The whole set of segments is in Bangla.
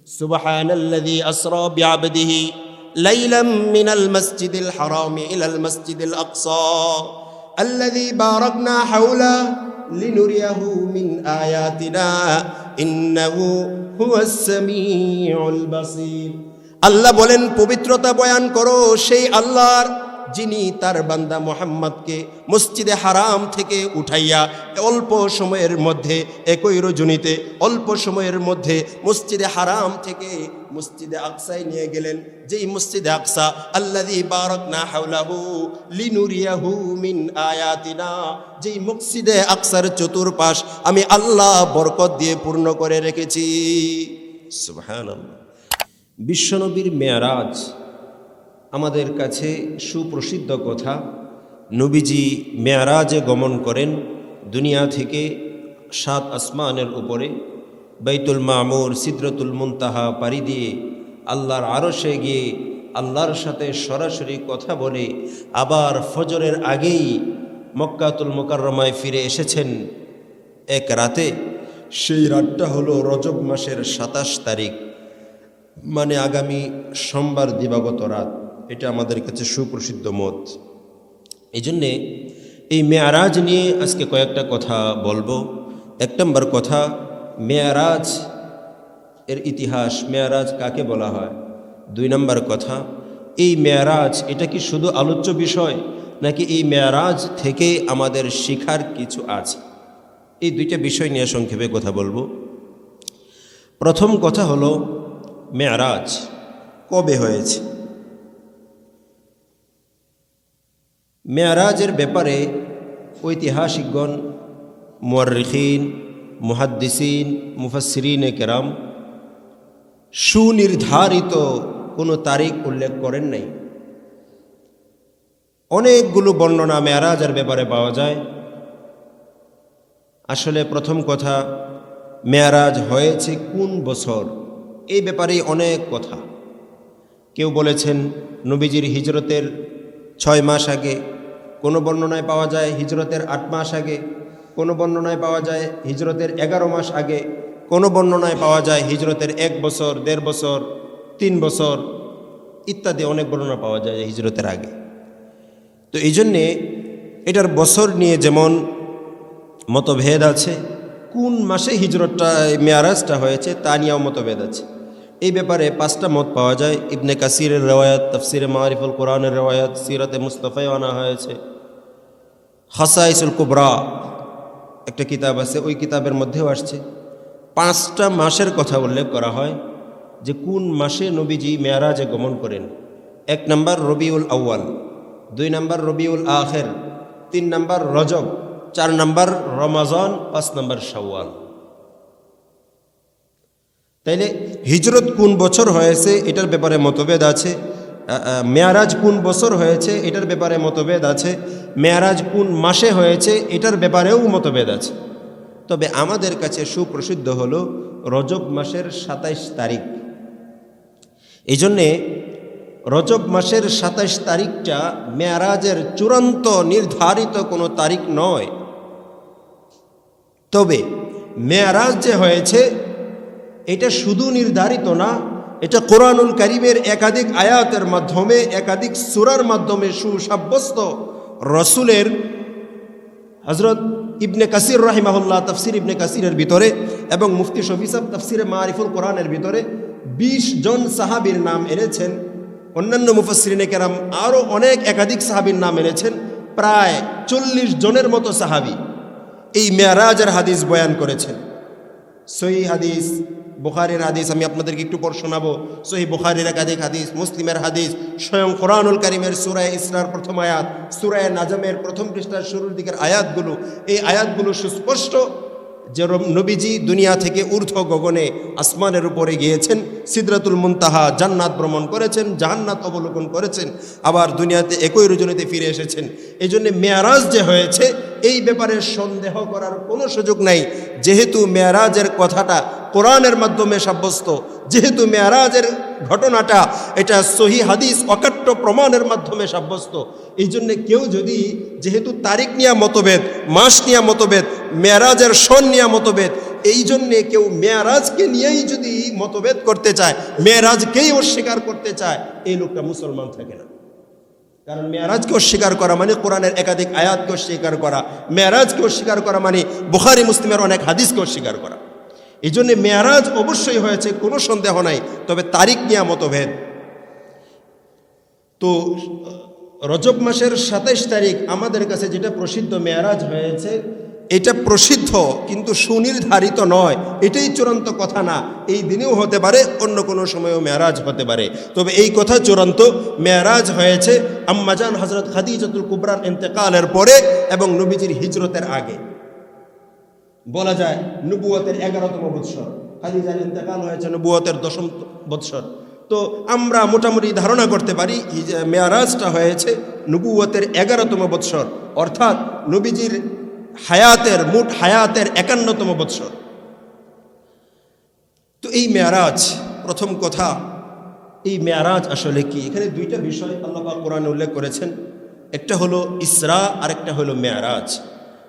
সুবহানাল্লাযী আসরা বিআবদিহি লাইলাম মিনাল মাসজিদিল হারামি ইলাল মাসজিদিল আকসা আল্লাযী বারাকনা হাওলা লিনুরিয়াহু মিন আয়াতিনা ইন্নাহু হুয়াস সামিউল বাসীর। আল্লাহ বলেন, পবিত্রতা বয়ান করো সেই আল্লাহর, যিনি তার বান্দা মুহাম্মদকে মসজিদে হারাম থেকে উঠাইয়া অল্প সময়ের মধ্যে, একই রজনীতে অল্প সময়ের মধ্যে মসজিদে হারাম থেকে মসজিদে আকসায় নিয়ে গেলেন। যেই মসজিদে আকসা আল্লাযী বারাকনা হাওলাহু লিনুরিয়াহু মিন আয়াতিনা, যেই মসজিদে আকসার চতুর্পাশ আমি আল্লাহ বরকত দিয়ে পূর্ণ করে রেখেছি। সুবহানাল্লাহ। বিশ্বনবীর মেরাজ আমাদের কাছে সুপ্রসিদ্ধ কথা। নবীজি মেরাজে গমন করেন, দুনিয়া থেকে 7 আসমানের উপরে বাইতুল মামুর সিদরাতুল মুনতাহা পাড়ি দিয়ে আল্লাহর আরশে গিয়ে আল্লাহর সাথে সরাসরি কথা বলে আবার ফজরের আগেই মক্কাতুল মুকাররমায় ফিরে এসেছেন এক রাতে। সেই রাতটা হলো রজব মাসের 27 তারিখ, মানে আগামী সোমবার দিবাগত রাত। এটা আমাদের কাছে সুপ্রসিদ্ধ মত। এই জন্যে এই মেয়ারাজ নিয়ে আজকে কয়েকটা কথা বলবো। 1 নম্বর কথা, মেয়ারাজ এর ইতিহাস, মেয়ারাজ কাকে বলা হয়। 2 নম্বর কথা, এই মেয়ারাজ এটা কি শুধু আলোচ্য বিষয়, নাকি এই মেয়ারাজ থেকে আমাদের শিখার কিছু আছে। এই 2টা বিষয় নিয়ে সংক্ষেপে কথা বলবো। প্রথম কথা হলো, মেয়ারাজ কবে হয়েছে। মেয়ারাজের ব্যাপারে ঐতিহাসিকগণ, মুআররিখিন, মুহাদ্দিসিন, মুফাসসিরিনে কেরাম সুনির্ধারিত কোনো তারিখ উল্লেখ করেন নাই। অনেকগুলো বর্ণনা মেয়ারাজের ব্যাপারে পাওয়া যায়। আসলে প্রথম কথা, মেয়ারাজ হয়েছে কোন বছর, এই ব্যাপারে অনেক কথা। কেউ বলেছেন নবীজির হিজরতের 6 মাস আগে, কোনো বর্ণনায় পাওয়া যায় হিজরতের 8 মাস আগে, কোনো বর্ণনায় পাওয়া যায় হিজরতের 11 মাস আগে, কোনো বর্ণনায় পাওয়া যায় হিজরতের 1 বছর, 1.5 বছর, 3 বছর ইত্যাদি অনেক বর্ণনা পাওয়া যায় হিজরতের আগে। তো এই জন্যে এটার বছর নিয়ে যেমন মতভেদ আছে, কোন মাসে হিজরতটা মেয়ারাজটা হয়েছে তা নিয়েও মতভেদ আছে। এই ব্যাপারে 5টা মত পাওয়া যায়। ইবনে কাসিরের রেওয়ায়াত, তাফসিরে মারিফুল কোরআনের রেওয়ায়াত, সিরাতে মুস্তাফায় আনা হয়েছে। খাসাইসুল কুবরা একটা কিতাব আছে, ওই কিতাবের মধ্যেও আসছে। 5টা মাসের কথা উল্লেখ করা হয় যে কোন মাসে নবীজি মেয়ারাজে গমন করেন। 1 নম্বর রবিউল আউয়াল, 2 নম্বর রবিউল আখির, 3 নম্বর রজব, 4 নম্বর রমাজান, 5 নম্বর শাওয়াল। তাইলে হিজরত কোন বছর হয়েছে এটার ব্যাপারে মতভেদ আছে। মেয়ারাজ কোন বছর হয়েছে এটার ব্যাপারে মতভেদ আছে। মেয়ারাজ কোন মাসে হয়েছে এটার ব্যাপারেও মতভেদ আছে। তবে আমাদের কাছে সুপ্রসিদ্ধ হলো রজব মাসের 27 তারিখ। এই জন্যে রজব মাসের 27 তারিখটা মেয়ারাজের চূড়ান্ত নির্ধারিত কোনো তারিখ নয়। তবে মেয়ারাজ যে হয়েছে এটা শুধু নির্ধারিত না, এটা কোরআনুল কারীমের একাধিক আয়াতের মাধ্যমে, একাধিক সূরার মাধ্যমে সুসাব্যস্ত। রসুলের হযরত ইবনে কাসির রাহিমাহুল্লাহ তাফসির ইবনে কাসিরের ভিতরে এবং মুফতি শফি সাহেব তাফসিরে মারিফুল কোরআনের ভিতরে 20 জন সাহাবীর নাম এনেছেন। অন্যান্য মুফাসসিরিনে কেরাম আরও অনেক একাধিক সাহাবীর নাম এনেছেন। প্রায় 40 জনের মতো সাহাবী এই মেয়ারাজের হাদিস বয়ান করেছেন। সহিহ হাদিস, বুখারীর হাদিস আমি আপনাদেরকে একটু পর শোনাবো। সহিহ বুখারীর একাধিক হাদিস, মুসলিমের হাদিস, স্বয়ং কোরআনুল কারীমের সূরা ইসরার প্রথম আয়াত, সূরা নাজমের প্রথম পৃষ্ঠার শুরুর দিকের আয়াতগুলো, এই আয়াতগুলো সুস্পষ্ট যে নবীজি দুনিয়া থেকে ঊর্ধ্ব গগনে আসমানের উপরে গিয়েছেন, সিদরাতুল মুনতাহা জান্নাত ভ্রমণ করেছেন, জান্নাত অবলোকন করেছেন, আবার দুনিয়াতে একই রজনীতে ফিরে এসেছেন। এই জন্য মেয়ারাজ যে হয়েছে এই ব্যাপারে সন্দেহ করার কোনো সুযোগ নাই। যেহেতু মেয়ারাজের কথাটা কোরআনের মাধ্যমে সাব্যস্ত, যেহেতু মেয়ারাজের ঘটনাটা এটা সহিহ হাদিস অকাট্য প্রমাণের মাধ্যমে সাব্যস্ত, এই জন্যে কেউ যদি যেহেতু তারিখ নিয়ে মতভেদ, মাস নিয়ে মতভেদ, মেয়ারাজের সন নিয়ে মতভেদ, এই জন্যে কেউ মেয়ারাজকে নিয়েই যদি মতভেদ করতে চায়, মেয়ারাজকেই অস্বীকার করতে চায়, এই লোকটা মুসলমান থাকে না। কারণ মেয়ারাজকে অস্বীকার করা মানে কোরআনের একাধিক আয়াতকে অস্বীকার করা, মেয়ারাজকে অস্বীকার করা মানে বুখারী মুসলিমের অনেক হাদিসকে অস্বীকার করা। এই জন্যে মেয়ারাজ অবশ্যই হয়েছে, কোনো সন্দেহ নাই, তবে তারিখ নিয়ে মতভেদ। তো রজব মাসের 27 তারিখ আমাদের কাছে যেটা প্রসিদ্ধ মেয়ারাজ হয়েছে, এটা প্রসিদ্ধ কিন্তু সুনির্ধারিত নয়, এটাই চূড়ান্ত কথা না। এই দিনেও হতে পারে, অন্য কোনো সময়ও মেয়ারাজ হতে পারে, তবে এই কথা চূড়ান্ত। মেয়ারাজ হয়েছে আম্মাজান হযরত খাদিজাতুল কুবরার ইন্তেকালের পরে এবং নবীজির হিজরতের আগে। বলা যায় নবুয়তের 11তম বৎসর, খাদিজার ইন্তেকাল হয়েছে নবুয়তের 10ম বৎসর। তো আমরা মোটামুটি ধারণা করতে পারি মেয়ারাজটা হয়েছে নবুয়তের 11তম বৎসর, অর্থাৎ নবীজির হায়াতের মোট হায়াতের 51তম বৎসর। তো এই মেয়ারাজ, প্রথম কথা, এই মেয়ারাজ আসলে কি? এখানে দুইটা বিষয় আল্লাহ পাক কোরআনে উল্লেখ করেছেন, একটা হলো ইসরা আর একটা হলো মেয়ারাজ।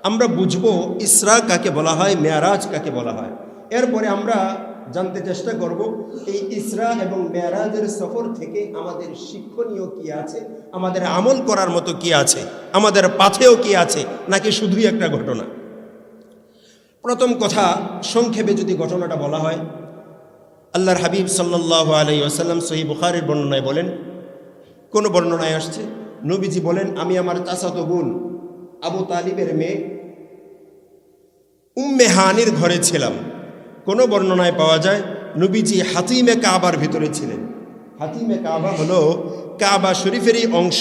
আমরা বুঝবো ইসরা কাকে বলা হয়, মেয়ারাজ কাকে বলা হয়। এরপরে আমরা জানতে চেষ্টা করব এই ইসরা এবং মেয়ারাজের সফর থেকে আমাদের শিক্ষণীয় কি আছে, আমাদের আমল করার মতো কি আছে, আমাদের পাথেও কি আছে, নাকি শুধুই একটা ঘটনা। প্রথম কথা, সংক্ষেপে যদি ঘটনাটা বলা হয়, আল্লাহর হাবিব সাল্লাল্লাহু আলাইহি ওয়াসাল্লাম সহিহ বুখারীর বর্ণনায় বলেন, কোন বর্ণনায় আসছে নবীজি বলেন, আমি আমার চাচাতো বোন আবু তালিবের মেয়ে উম্মে হানির ঘরে ছিলাম। কোনো বর্ণনায় পাওয়া যায় নবীজি হাতিমে কাবার ভিতরে ছিলেন। হাতিমে কাবা হলো কাবা শরীফেরই অংশ,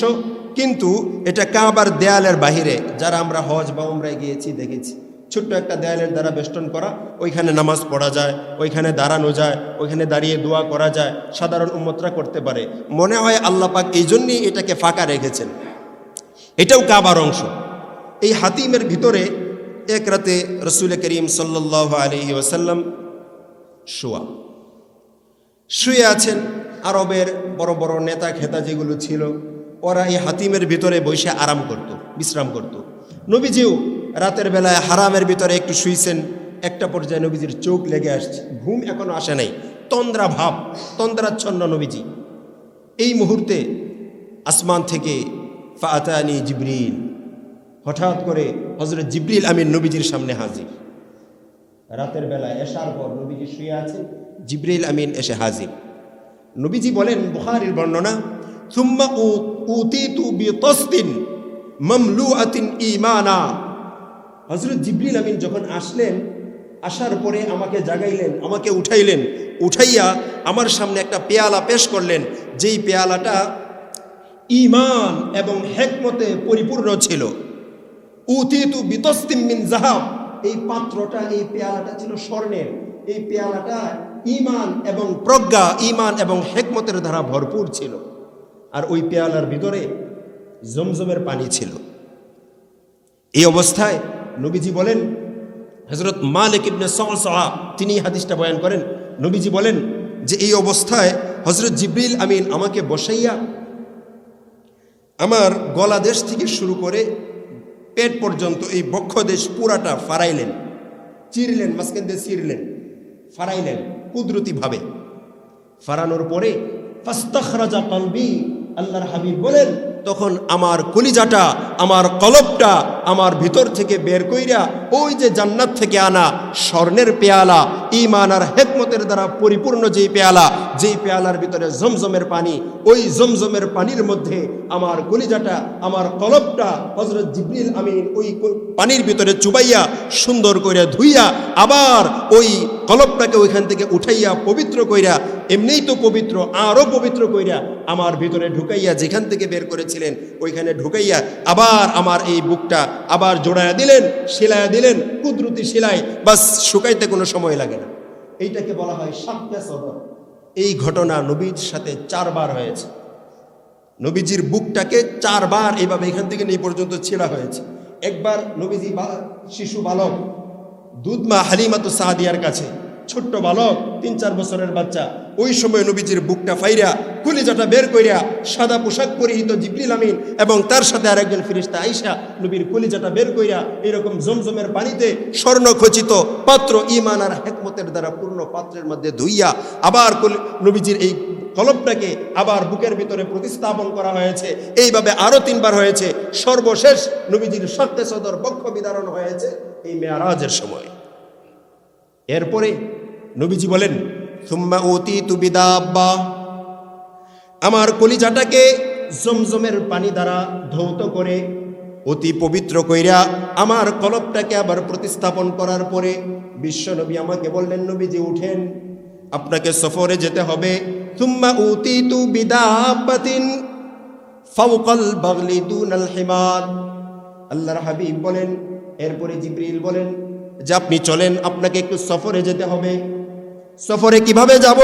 কিন্তু এটা কাবার দেয়ালের বাহিরে। যারা আমরা হজ বা উমরায় গিয়েছি দেখেছি, ছোট্ট একটা দেয়ালের দ্বারা বেষ্টন করা, ওইখানে নামাজ পড়া যায়, ওইখানে দাঁড়ানো যায়, ওইখানে দাঁড়িয়ে দোয়া করা যায়, সাধারণ উম্মতরা করতে পারে। মনে হয় আল্লাহ পাক এই জন্যই এটাকে ফাঁকা রেখেছেন, এটাও কাবার অংশ। এই হাতিমের ভিতরে এক রাতে রসুল করিম সাল্লাল্লাহু আলাইহি ওয়াসাল্লাম শুয়ে আছেন। আরবের বড় বড় নেতা খেতা যেগুলো ছিল, ওরা এই হাতিমের ভিতরে বসে আরাম করত, বিশ্রাম করত। নবীজিও রাতের বেলায় হারামের ভিতরে একটু শুইছেন। একটা পর্যায়ে নবীজির চোখ লেগে আসছে, ঘুম এখনো আসে নাই, তন্দ্রা ভাব, তন্দ্রাচ্ছন্ন নবীজি। এই মুহূর্তে আসমান থেকে ফাআতানি জিবরিল, হঠাৎ করে হযরত জিবরিল আমিন নবীজির সামনে হাজির। রাতের বেলায় এশার পর নবীজি শুয়ে আছেন, জিবরিল আমিন এসে হাজির। নবীজি বলেন, বুখারীর বর্ণনা, সুম্মা উতিতু বিতাসতিন মামলুআতিন ঈমানা। হযরত জিবরিল আমিন যখন আসলেন, আসার পরে আমাকে জাগাইলেন, আমাকে উঠাইলেন, উঠাইয়া আমার সামনে একটা পেয়ালা পেশ করলেন, যেই পেয়ালাটা ঈমান এবং হিকমতে পরিপূর্ণ ছিল। উতিতু বিতাসতিন মিন যাহাব, এই পাত্রটা, এই পেয়ালাটা ছিল স্বর্ণের। এই পেয়ালাটা ঈমান এবং প্রজ্ঞা, ঈমান এবং হিকমতের দ্বারা ভরপুর ছিল। আর ওই পেয়ালার ভিতরে জমজমের পানি ছিল। এই অবস্থায় নবীজি বলেন, হযরত মালিক ইবনে সালসালা তিনি হাদিসটা বয়ান করেন, নবীজি বলেন যে এই অবস্থায় হযরত জিবরিল আমিন আমাকে বসাইয়া আমার গলাদেশ থেকে শুরু করে পেট পর্যন্ত এই বক্ষদেশ পুরাটা ফারাইলেন, চিরলেন, মাঝখান দিয়ে চিরলেন, ফারাইলেন কুদরতিভাবে। ফারানোর পরে ফাস্তাখরাজা কলবি, আল্লাহর হাবিব বলেন, তখন আমার কলিজাটা, আমার কলবটা আমার ভিতর থেকে বের কইরা ওই যে জান্নাত থেকে আনা স্বর্ণের পেয়ালা, ঈমান আর হিকমতের দ্বারা পরিপূর্ণ যেই পেয়ালা, যেই পেয়ালার ভিতরে জমজমের পানি, ওই জমজমের পানির মধ্যে আমার কলিজাটা, আমার কলবটা হযরত জিবরিল আমিন ওই পানির ভিতরে চুবাইয়া সুন্দর কইরা ধুইয়া আবার ওই কলবটাকে ওইখান থেকে উঠাইয়া পবিত্র কইরা, এমনিই তো পবিত্র, আরও পবিত্র কইরা আমার ভিতরে ঢুকাইয়া, যেখান থেকে বের করেছিলেন ওইখানে ঢুকাইয়া আবার আমার এই বুকটা আবার জোড়ায়া দিলেন, সেলাইয়া দিলেন, কুদরতি সেলাই, বাস শুকাইতে কোনো সময় লাগে না। এইটাকে বলা হয় শাক্কা সদর। এই ঘটনা নবীর সাথে 4 বার হয়েছে। নবীজির বুকটাকে 4 বার এইভাবে এখান থেকে এই পর্যন্ত ছেঁড়া হয়েছে। একবার নবীজি শিশু বালক দুধমা হালিমাতু সাদিয়ার কাছে, ছোট্ট বালক 3-4 বছরের বাচ্চা, ওই সময় নবীজির বুকটা ফাইরা কলিজাটা বের কইরা সাদা পোশাক পরিহিত জিবরিল আমিন এবং তার সাথে আরেকজন ফেরেশতা আয়েশা নবীর কলিজাটা বের কইরা এরকম জমজমের পানিতে স্বর্ণখচিত পাত্র ঈমান আর হিকমতের দ্বারা পূর্ণ পাত্রের মধ্যে ধুইয়া আবার নবীজির এই কলবটাকে আবার বুকের ভিতরে প্রতিস্থাপন করা হয়েছে। এইভাবে আরো 3 বার হয়েছে। সর্বশেষ নবীজির সত্যে সদর বক্ষ বিদারণ হয়েছে এই মেরাজের সময়। এরপরে নবীজি বলেন সুম্মা উতিতু বিদাব্বা, আমার কলিজাটাকে জমজমের পানি দ্বারা ধৌত করে অতি পবিত্র কইরা আমার কলবটাকে আবার প্রতিস্থাপন করার পরে বিশ্বনবী আমাকে বললেন, নবীজি উঠেন, আপনাকে সফরে যেতে হবে। সুম্মা উতিতু বিদাব্বাতিন ফাওকাল বাগলি দুনাল হিমার। আল্লাহর হাবিব বলেন, এরপরে জিবরিল বলেন যে আপনি চলেন, আপনাকে একটু সফরে যেতে হবে। সফরে কিভাবে যাব?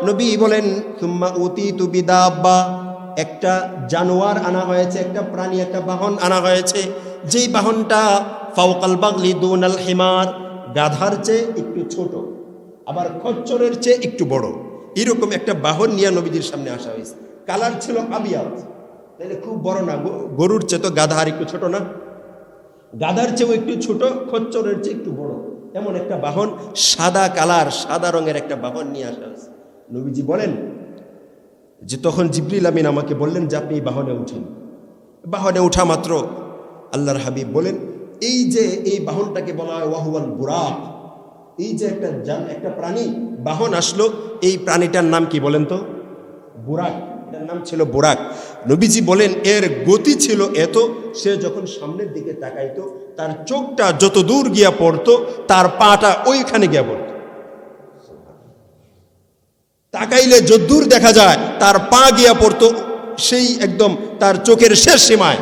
নবী বলেন সুম্মা উতিতু বিদাব্বা, একটা জানোয়ার আনা হয়েছে, একটা প্রাণী, একটা বাহন আনা হয়েছে, যেই বাহনটা ফাওকাল বাগলি দুনাল হিমার, গাধার চেয়ে একটু ছোট, আবার খচ্চরের চেয়ে একটু বড়, এরকম একটা বাহন নিয়ে নবীজির সামনে আসা হয়েছে। কালার ছিল আবিয়াদ, তাহলে খুব বড় না, গরুর চেয়ে তো গাধা আর একটু ছোট না, গাধার চেয়েও একটু ছোট, খচ্চরের চেয়ে একটু বড়, এমন একটা বাহন, সাদা কালার, সাদা রঙের একটা বাহন নিয়ে আসা হয়েছে। নবীজি বলেন যে তখন জিবরিল আমিন আমাকে বললেন যে আপনি এই বাহনে উঠেন। বাহনে উঠা মাত্র আল্লাহর হাবিব বলেন, এই যে এই বাহনটাকে বলা হয় ওয়াহুয়াল বুরাক, এই যে একটা প্রাণী বাহন আসলো, এই প্রাণীটার নাম কি বলেন তো? বুরাক। এটার নাম ছিল বুরাক। নবীজি বলেন এর গতি ছিল এত, সে যখন সামনের দিকে তাকাইতো তার চোখটা যত দূর গিয়া পড়তো তার পাটা ওইখানে গিয়া পড়তো। তাকাইলে যদ্দূর দেখা যায় তার পা গিয়া পড়তো সেই একদম তার চোখের শেষ সীমায়।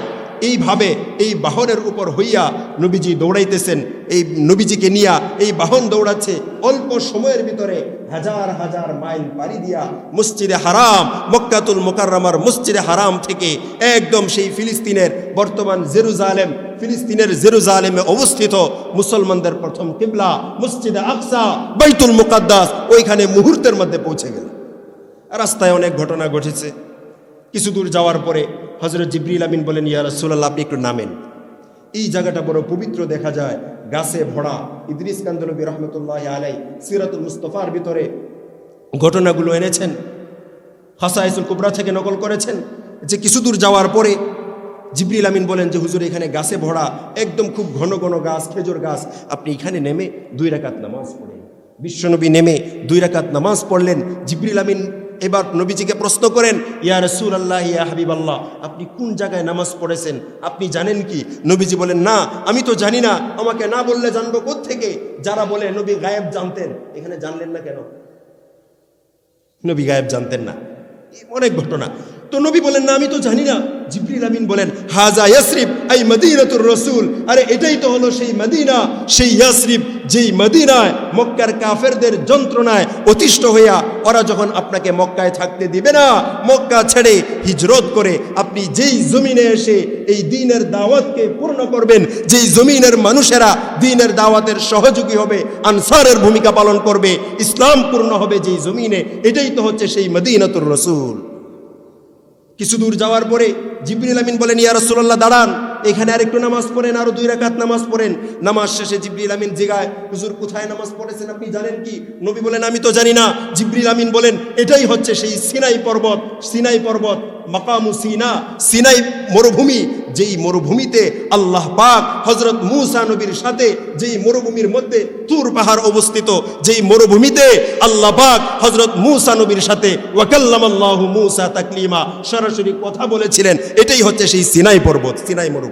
এইভাবে এই বাহনের উপর হইয়া নবীজি দৌড়াইতেছেন, এই নবীজিকে নিয়া এই বাহন দৌড়াচ্ছে। অল্প সময়ের ভিতরে হাজার হাজার মাইল পাড়ি দিয়া মসজিদে হারাম, মক্কাতুল মুকাররমার মসজিদে হারাম থেকে একদম সেই ফিলিস্তিনের বর্তমান জেরুজালেম, ফিলিস্তিনের জেরুজালেমে অবস্থিত মুসলমানদের প্রথম কিবলা মসজিদে আকসা, বাইতুল মুকাদ্দাস, ওইখানে মুহূর্তের মধ্যে পৌঁছে গেল। রাস্তায় অনেক ঘটনা ঘটেছে। কিছু দূর যাওয়ার পরে হযরত জিবরিল আমিন বলেন, ইয়া রাসূলুল্লাহ আপনি একটু নামেন, এই জায়গাটা বড় পবিত্র দেখা যায়, গাছে ভরা। ইদ্রিস কান্দনবী রহমতুল্লাহি আলাইহি সিরাতুল মুস্তাফার ভিতরে ঘটনাগুলো এনেছেন, খাসাইসুল কুবরা থেকে নকল করেছেন যে কিছু দূর যাওয়ার পরে জিবরিল আমিন বলেন যে হুজুর এখানে গাছে ভরা, একদম খুব ঘন ঘন গাছ, খেজুর গাছ, আপনি এখানে নেমে 2 রাকাত নামাজ পড়েন। বিশ্বনবী নেমে 2 রাকাত নামাজ পড়লেন। জিবরিল আমিন এবার নবীজিকে প্রশ্ন করেন, ইয়া রাসূলুল্লাহ, ইয়া হাবিবাল্লাহ, আপনি কোন জায়গায় নামাজ পড়েছেন, আপনি জানেন কি? নবীজি বলেন, না আমি তো জানি না, আমাকে না বললে জানবো কোত্থেকে? যারা বলে নবী গায়েব জানতেন, এখানে জানলেন না কেন? নবী গায়েব জানতেন না, অনেক ঘটনা। তো নবী বলেন, না আমি তো জানি না। জিবরিল আমিন বলেন, হাজা ইয়াসরিব আই মদিনাতুর রাসূল, আরে এটাই তো হলো সেই মদিনা, সেই ইয়াসরিব যেই মদিনায় মক্কার কাফেরদের যন্ত্রণায় অতিষ্ঠ হইয়া ওরা যখন আপনাকে মক্কায় থাকতে দিবে না, মক্কা ছেড়ে হিজরত করে আপনি যেই জমিনে এসে এই দ্বীনের দাওয়াতকে পূর্ণ করবেন, যেই জমিনের মানুষেরা দ্বীনের দাওয়াতের সহযোগী হবে, আনসারের ভূমিকা পালন করবে, ইসলাম পূর্ণ হবে যেই জমিনে, এটাই তো হচ্ছে সেই মদিনাতুর রাসূল। কিছু দূর যাওয়ার পরে জিবরিল আমিন বলেন, ইয়া রাসূলুল্লাহ দাঁড়ান, এখানে আর একটু নামাজ পড়েন, আরো 2 রাকাত নামাজ পড়েন। নামাজ শেষে জিবরিল আমিন জিগায়, হুজুর কোথায় নামাজ পড়েছেন আপনি জানেন কি? নবী বলেন, আমি তো জানি না। জিবরিল আমিন বলেন, এটাই হচ্ছে সেই সিনাই পর্বত, সিনাই পর্বত, মাকামু সিনা, সিনাই মরুভূমি, যেই মরুভূমিতে আল্লাহ পাক হযরত মূসা নবীর সাথে, যেই মরুভূমির মধ্যে তুর পাহাড় অবস্থিত, যেই মরুভূমিতে আল্লাহ পাক হযরত মূসা নবীর সাথে ওয়া কাল্লামাল্লাহু মূসা তাকলিমা, সরাসরি কথা বলেছিলেন, এটাই হচ্ছে সেই সিনাই পর্বত, সিনাই মরুভূমি।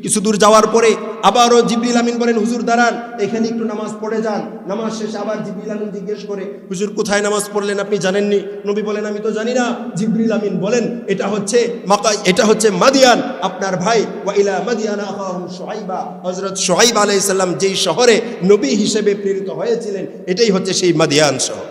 কিছু দূর যাওয়ার পরে আবারও জিবরিল আমিন বলেন, হুজুর দাঁড়ান, এখানে একটু নামাজ পড়ে যান। নামাজ শেষে আবার জিবরিল আমিন জিজ্ঞেস করে, হুজুর কোথায় নামাজ পড়লেন আপনি জানেননি? নবী বলেন, আমি তো জানি না। জিবরিল আমিন বলেন, এটা হচ্ছে মাদিয়ান, আপনার ভাই ওয়া ইলা মাদিয়ানা আখাহুম শুআইবা, হযরত শুআইব আলাইহিস সালাম যেই শহরে নবী হিসেবে প্রেরিত হয়েছিলেন, এটাই হচ্ছে সেই মাদিয়ান শহর।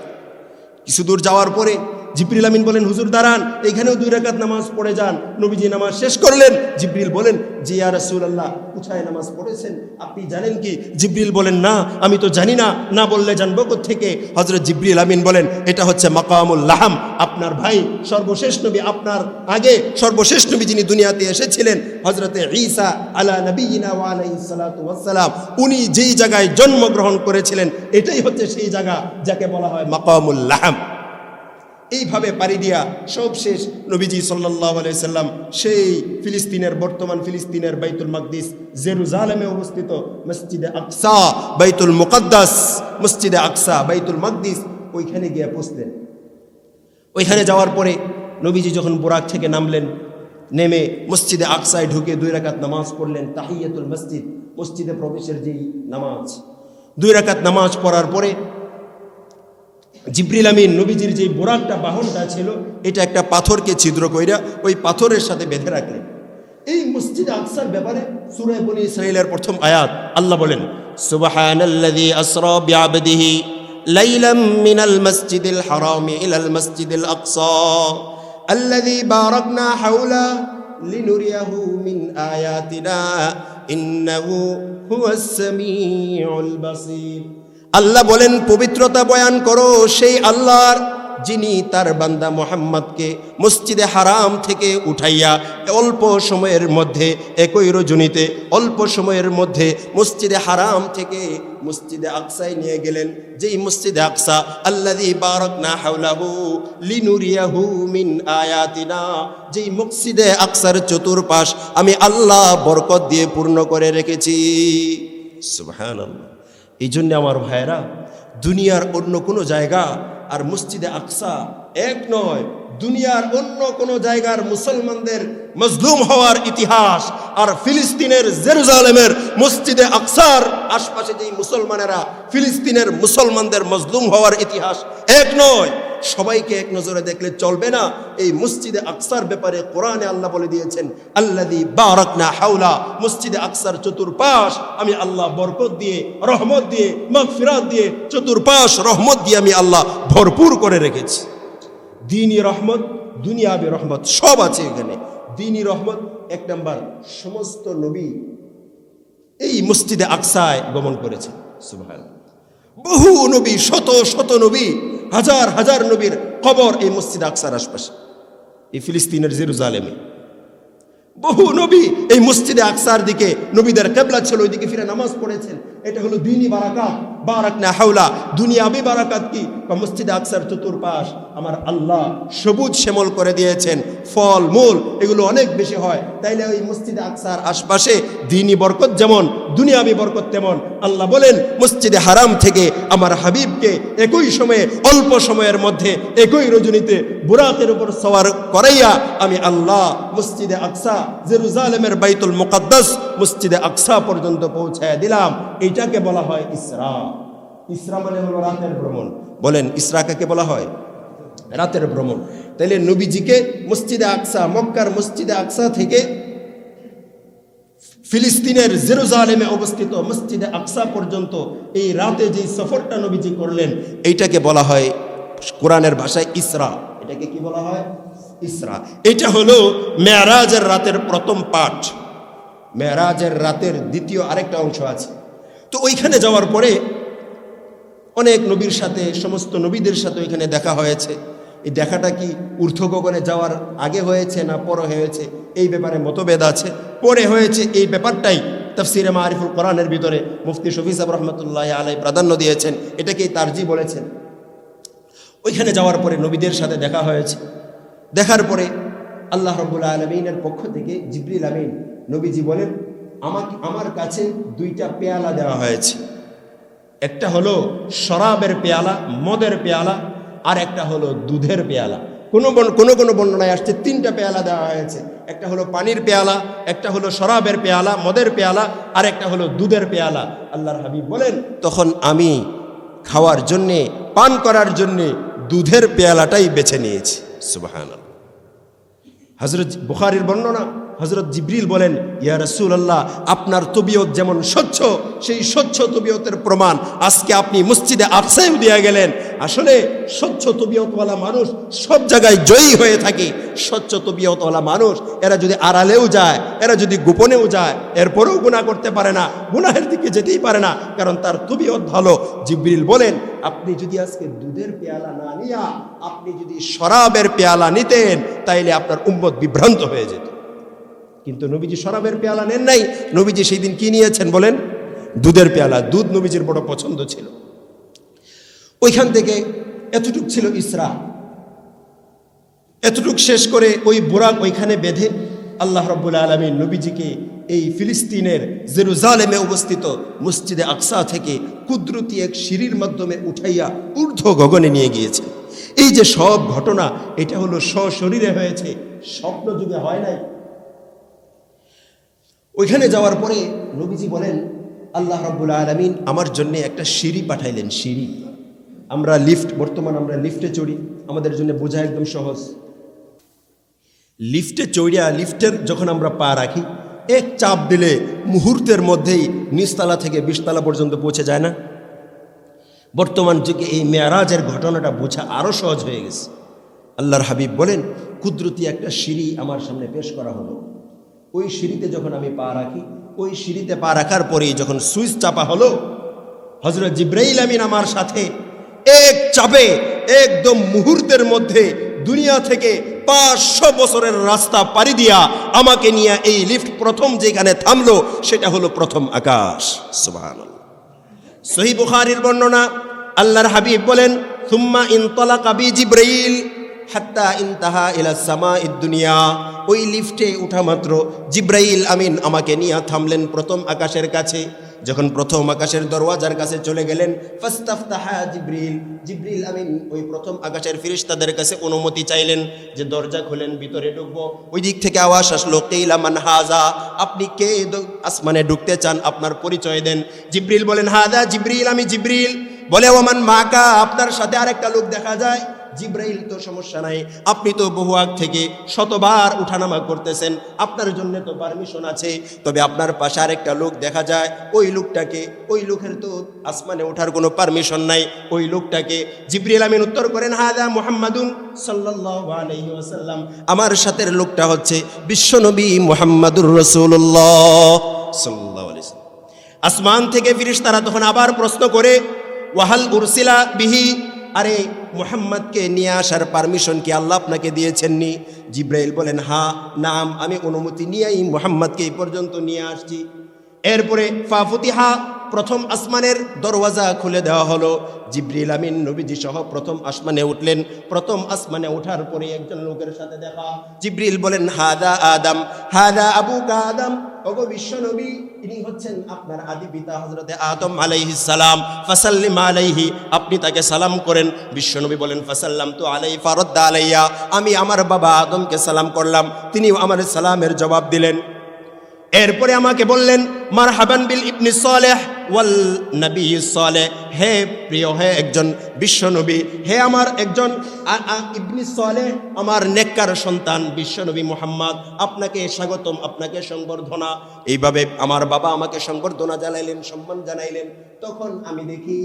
কিছু দূর যাওয়ার পরে জিবরিল আমিন বলেন, হুজুর দাঁড়ান, এখানেও 2 রাকাত নামাজ পড়ে যান। নবীজি নামাজ শেষ করলেন। জিবরিল বলেন, জি ইয়া রাসূলুল্লাহ, কোথায় নামাজ পড়েছেন? আপনি জানেন কি? জিবরিল বলেন, না, আমি তো জানি না, না বললে জানবো কোত্থেকে? হযরত জিবরিল আমিন বলেন, এটা হচ্ছে মাকামুল লাহাম। আপনার ভাই সর্বশেষ নবী, আপনার আগে সর্বশেষ নবী যিনি দুনিয়াতে এসেছিলেন, হযরতে ঈসা আলা নবিয়িনা ওয়া আলাইহিস সালাতু ওয়াস সালাম, উনি যেই জায়গায় জন্মগ্রহণ করেছিলেন, এটাই হচ্ছে সেই জায়গা যাকে বলা হয় মাকামুল লাহাম। এইভাবে পাড়ি দিয়া সবশেষ নবীজি সাল্লাল্লাহু আলাইহি সাল্লাম সেই ফিলিস্তিনের, বর্তমান ফিলিস্তিনের বাইতুল মাকদিস, জেরুজালেমে অবস্থিত মসজিদে আকসা, বাইতুল মুকদ্দাস, মসজিদে আকসা, বাইতুল মাকদিস, ওইখানে গিয়ে পৌঁছলেন। ওইখানে যাওয়ার পরে নবীজি যখন বুরাক থেকে নামলেন, নেমে মসজিদে আকসায় ঢুকে 2 রাকাত নামাজ পড়লেন, তাহিয়াতুল মসজিদ, মসজিদে প্রবেশের যেই নামাজ। 2 রাকাত নামাজ পড়ার পরে জিবরিল আমিন নবীজির যেই বুরাকটা, বাহনটা ছিল, এটা একটা পাথরকে ছিদ্র কইরা ওই পাথরের সাথে বেঁধে রাখলেন। এই মসজিদে আকসার ব্যাপারে সূরা বনী ইসরাঈলের প্রথম আয়াত আল্লাহ বলেন, সুবহানাল্লাযী আসরা বিআবদিহি লাইলাম মিনাল মাসজিদিল হারামি ইলাল মাসজিদিল আকসা আল্লাযী বারাকনা হাওলা লিনুরিয়াহু মিন আয়াতিনা ইন্নাহু হুয়াস সামিউল বাসীর। আল্লাহ বলেন, পবিত্রতা বয়ান করো সেই আল্লাহর, যিনি তার বান্দা মুহাম্মদকে মসজিদে হারাম থেকে উঠাইয়া অল্প সময়ের মধ্যে, একই রজনীতে অল্প সময়ের মধ্যে মসজিদে হারাম থেকে মসজিদে আকসায় নিয়ে গেলেন। যেই মসজিদে আকসা, আল্লাযী বারাকনা হাওলাহু লিনুরিয়াহু মিন আয়াতিনা, যেই মসজিদে আকসার চতুর্পাশ আমি আল্লাহ বরকত দিয়ে পূর্ণ করে রেখেছি। সুবহানাল্লাহ। এই জন্য আমার ভাইয়েরা, দুনিয়ার অন্য কোনো জায়গা আর মসজিদে আকসা এক নয়। দুনিয়ার অন্য কোনো জায়গার মুসলমানদের মজলুম হওয়ার ইতিহাস আর ফিলিস্তিনের জেরুজালেমের মসজিদে আকসার আশপাশে যেই মুসলমানেরা ফিলিস্তিনের মুসলমানদের মজলুম হওয়ার ইতিহাস এক নয়। সবাইকে এক নজরে দেখলে চলবে না। এই মসজিদে আকসার ব্যাপারে কোরআনে আল্লাহ বলে দিয়েছেন, আল্লাযী বারাকনা হাওলা, মসজিদে আকসার চতুর্পাশ আমি আল্লাহ বরকত দিয়ে, রহমত দিয়ে, মাগফিরাত দিয়ে, চতুর্পাশ রহমত দিয়ে আমি আল্লাহ ভরপুর করে রেখেছি। দ্বীনি রহমত, দুনিয়াবি রহমত সব আছে এখানে। দ্বীনি রহমত 1 নাম্বার, সমস্ত নবী এই মসজিদে আকসায় গমন করেছেন। সুবহানাল্লাহ। বহু নবী, শত শত নবী, হাজার হাজার নবীর কবর এই মসজিদ আকসার আশপাশে, এই ফিলিস্তিনের জেরুজালেমে। বহু নবী এই মসজিদে আকসার দিকে, নবীদের কিবলা ছিল, ওইদিকে ফিরে নামাজ পড়েছেন। এটা হলো দ্বীনি বারাকাত, বারাকনা হাওলা। দুনিয়াবি বারাকাত কি? মসজিদে আকসার চতুর্পাশ আমার আল্লাহ সবুজ শ্যামল করে দিয়েছেন, ফল মূল এগুলো অনেক বেশি হয়। তাইলে ওই মসজিদে আকসার আশপাশে দ্বীনি বরকত যেমন, দুনিয়াবি বরকত তেমন। আল্লাহ বলেন, মসজিদে হারাম থেকে আমার হাবিবকে একই সময়ে, অল্প সময়ের মধ্যে, একই রজনীতে বুরাকের উপর সওয়ার করাইয়া আমি আল্লাহ মসজিদে আকসা, জেরুজালেমের বাইতুল মুকদ্দাস, মসজিদে আকসা পর্যন্ত পৌঁছায় দিলাম। এইটাকে বলা হয় ইসরা। ইসরা মানে হলো রাতের ভ্রমণ। বলেন, ইসরা কাকে বলা হয়? রাতের ভ্রমণ। তাইলে নবীজিকে মসজিদে আকসা, মক্কার মসজিদে আকসা থেকে ফিলিস্তিনের জেরুজালেমে অবস্থিত মসজিদে আকসা পর্যন্ত এই রাতে যে সফরটা নবীজি করলেন, এইটাকে বলা হয় কোরআনের ভাষায় ইসরা। এটাকে কি বলা হয়? ইসরা। এটা হলো মেরাজের রাতের প্রথম পাঠ। মেরাজের রাতের দ্বিতীয় আরেকটা অংশ আছে। তো ওইখানে যাওয়ার পরে অনেক নবীর সাথে, সমস্ত নবীদের সাথে ওইখানে দেখা হয়েছে। এই দেখাটা কি ঊর্ধ্ব গগনে যাওয়ার আগে হয়েছে না পরে হয়েছে, এই ব্যাপারে মতভেদ আছে। পরে হয়েছে এই ব্যাপারটাই তাফসিরে মারিফুল কোরআনের ভিতরে মুফতি শফি সাহেব রহমতুল্লাহ আলাই প্রাধান্য দিয়েছেন, এটাকেই তারজি বলেছেন। ওইখানে যাওয়ার পরে নবীদের সাথে দেখা হয়েছে। দেখার পরে আল্লাহ রাব্বুল আলামিনের পক্ষ থেকে জিবরিল আমিন, নবীজি বলেন, আমার কাছে 2টা পেয়ালা দেওয়া হয়েছে। একটা হলো শরাবের পেয়ালা, মদের পেয়ালা, আর একটা হলো দুধের পেয়ালা। কোনো কোনো বর্ণনায় আসছে 3টা পেয়ালা দেওয়া হয়েছে। একটা হলো পানির পেয়ালা, একটা হলো শরাবের পেয়ালা, মদের পেয়ালা, আর একটা হলো দুধের পেয়ালা। আল্লাহর হাবিব বলেন, তখন আমি খাওয়ার জন্যে, পান করার জন্যে দুধের পেয়ালাটাই বেছে নিয়েছি। সুবহানাল্লাহ। হযরত বুখারীর বর্ণনা, হযরত জিবরিল বলেন, ইয়া রাসূলুল্লাহ, আপনার তবিয়ত যেমন স্বচ্ছ, সেই স্বচ্ছ তবিয়তের প্রমাণ আজকে আপনি মসজিদে আকসায় দিয়ে গেলেন। আসলে স্বচ্ছ তবিয়তওয়ালা মানুষ সব জায়গায় জয়ী হয়ে থাকে। স্বচ্ছ তবিয়তওয়ালা মানুষ এরা যদি আড়ালেও যায়, এরা যদি গোপনেও যায়, এরপরেও গুনাহ করতে পারে না, গুনাহের দিকে যেতেই পারে না, কারণ তার তবিয়ত ভালো। জিবরিল বলেন, আপনি যদি আজকে দুধের পেয়ালা না নিয়া আপনি যদি শরাবের পেয়ালা নিতেন, তাইলে আপনার উম্মত বিভ্রান্ত হয়ে যেত। কিন্তু নবীজি শরাবের পেয়ালা নেন নাই, নবীজি সেই দিন কি নিয়েছেন বলেন? দুধের পেয়ালা। দুধ নবীজির বড় পছন্দ ছিল। ওইখান থেকে এতটুক ছিল ইসরা। এতটুক শেষ করে ওই বোরাক ওইখানে বেঁধে আল্লাহ রাব্বুল আলামিন নবীজিকে এই ফিলিস্তিনের জেরুজালেমে অবস্থিত মসজিদে আকসা থেকে কুদরতি এক সিঁড়ির মাধ্যমে উঠাইয়া ঊর্ধ্ব গগনে নিয়ে গিয়েছেন। এই যে সব ঘটনা, এটা হলো সশরীরে হয়েছে, স্বপ্ন যুগে হয় নাই। ওইখানে যাওয়ার পরে নবীজি বলেন, আল্লাহ রাব্বুল আলামিন আমার জন্য একটা সিঁড়ি পাঠাইলেন। সিঁড়ি, আমরা বর্তমান আমরা লিফটে চড়ি, আমাদের জন্য বোঝা একদম সহজ। লিফটে চড়িয়া লিফটের যখন আমরা পা রাখি, এক চাপ দিলে মুহূর্তের মধ্যেই নিচতলা থেকে 20 তলা পর্যন্ত পৌঁছে যায় না? বর্তমান যুগে এই মেরাজের ঘটনাটা বোঝা আরো সহজ হয়ে গেছে। আল্লাহর হাবিব বলেন, কুদরতি একটা সিঁড়ি আমার সামনে পেশ করা হলো। ওই সিঁড়িতে যখন আমি পা রাখি, ওই সিঁড়িতে পা রাখার পরেই যখন সুইচ চাপা হলো, হযরত জিবরাইল আমিন আমার সাথে এক চাপে একদম মুহূর্তের মধ্যে দুনিয়া থেকে 500 বছরের রাস্তা পাড়ি দিয়া আমাকে নিয়ে এই লিফট প্রথম যেখানে থামলো, সেটা হলো প্রথম আকাশ। সুবহানাল্লাহ। সহিহ বুখারীর বর্ণনা, আল্লাহর হাবিব বলেন, সুম্মা ইনতালাকা বি জিবরাইল হাত্তা ইনতাহা ইলা সামাঈদ দুনিয়া। ওই লিফটে ওঠা মাত্র জিবরাইল আমিন আমাকে নিয়ে থামলেন প্রথম আকাশের কাছে। যখন প্রথম আকাশের দরওয়াজার কাছে চলে গেলেন, ফাস্তাফতাহা জিবরিল, জিবরিল আমিন ওই প্রথম আকাশের ফেরেশতাদের কাছে অনুমতি চাইলেন যে দরজা খুলেন, ভিতরে ঢুকবো। ওই দিক থেকে আওয়াজ আসলো, কিলা মান হাযা, আপনি কে আসমানে ঢুকতে চান, আপনার পরিচয় দেন। জিবরিল বলেন, হাযা জিবরিল, আমি জিবরিল। বলে, ওমান মাকা, আপনার সাথে আরেকটা লোক দেখা যায়। জিবরাইল, তো সমস্যা নাই, আপনি তো বহু আগ থেকে শতবার উঠানামা করতেছেন, আপনার জন্য তো পারমিশন আছে, তবে আপনার পাশে আরেকটা লোক দেখা যায়। ওই লোকটাকে, ওই লোকের তো আসমানে ওঠার কোনো পারমিশন নাই, ওই লোকটাকে। জিবরিল আমিন উত্তর করেন, হাদা মুহাম্মাদুন সাল্লাল্লাহু আলাইহি ওয়াসাল্লাম, আমার সাথের লোকটা হচ্ছে বিশ্বনবী মুহাম্মাদুর রাসূলুল্লাহ সাল্লাল্লাহু আলাইহি ওয়াসাল্লাম। আসমান থেকে ফেরেশতারা তখন আবার প্রশ্ন করে, ওয়াহাল উরসিলা বিহি, আরে মুহাম্মদকে নিয়ে আসার পারমিশন কি আল্লাহ আপনাকে দিয়েছেননি? জিবরাইল বলেন, হ্যাঁ, নাম, আমি অনুমতি নিয়েই মুহাম্মদকে এই পর্যন্ত নিয়ে আসছি। এরপরে ফাফুতিহা, প্রথম আসমানের দরওয়াজা খুলে দেওয়া হলো। জিবরিল আমিন নবীজি সহ প্রথম আসমানে উঠলেন। প্রথম আসমানে ওঠার পরে একজন লোকের সাথে দেখা। জিবরিল বলেন, হাদা আদম, হাদা আবুকা আদম, ওগো বিশ্বনবী, ইনি হচ্ছেন আপনার আদি পিতা হযরতে আদম আলাইহিস সালাম, ফাসাল্লিম আলাইহি, আপনি তাকে সালাম করেন। বিশ্বনবী বলেন, ফাসাল্লামতু আলাইহি ফারাদ্দা আলাইয়া, আমি আমার বাবা আদমকে সালাম করলাম, তিনিও আমার সালামের জবাব দিলেন। এরপরে আমাকে বললেন, মারহাবান বিল ইবনি সালেহ ওয়াল নবী সালেহ, হে প্রিয়, হে একজন বিশ্বনবী, হে আমার একজন ইবনি সালেহ, আমার নেককার সন্তান বিশ্বনবী মুহাম্মদ, আপনাকে স্বাগতম, আপনাকে সংবর্ধনা। এইভাবে আমার বাবা আমাকে সংবর্ধনা জানাইলেন, সম্মান জানাইলেন। তখন আমি দেখি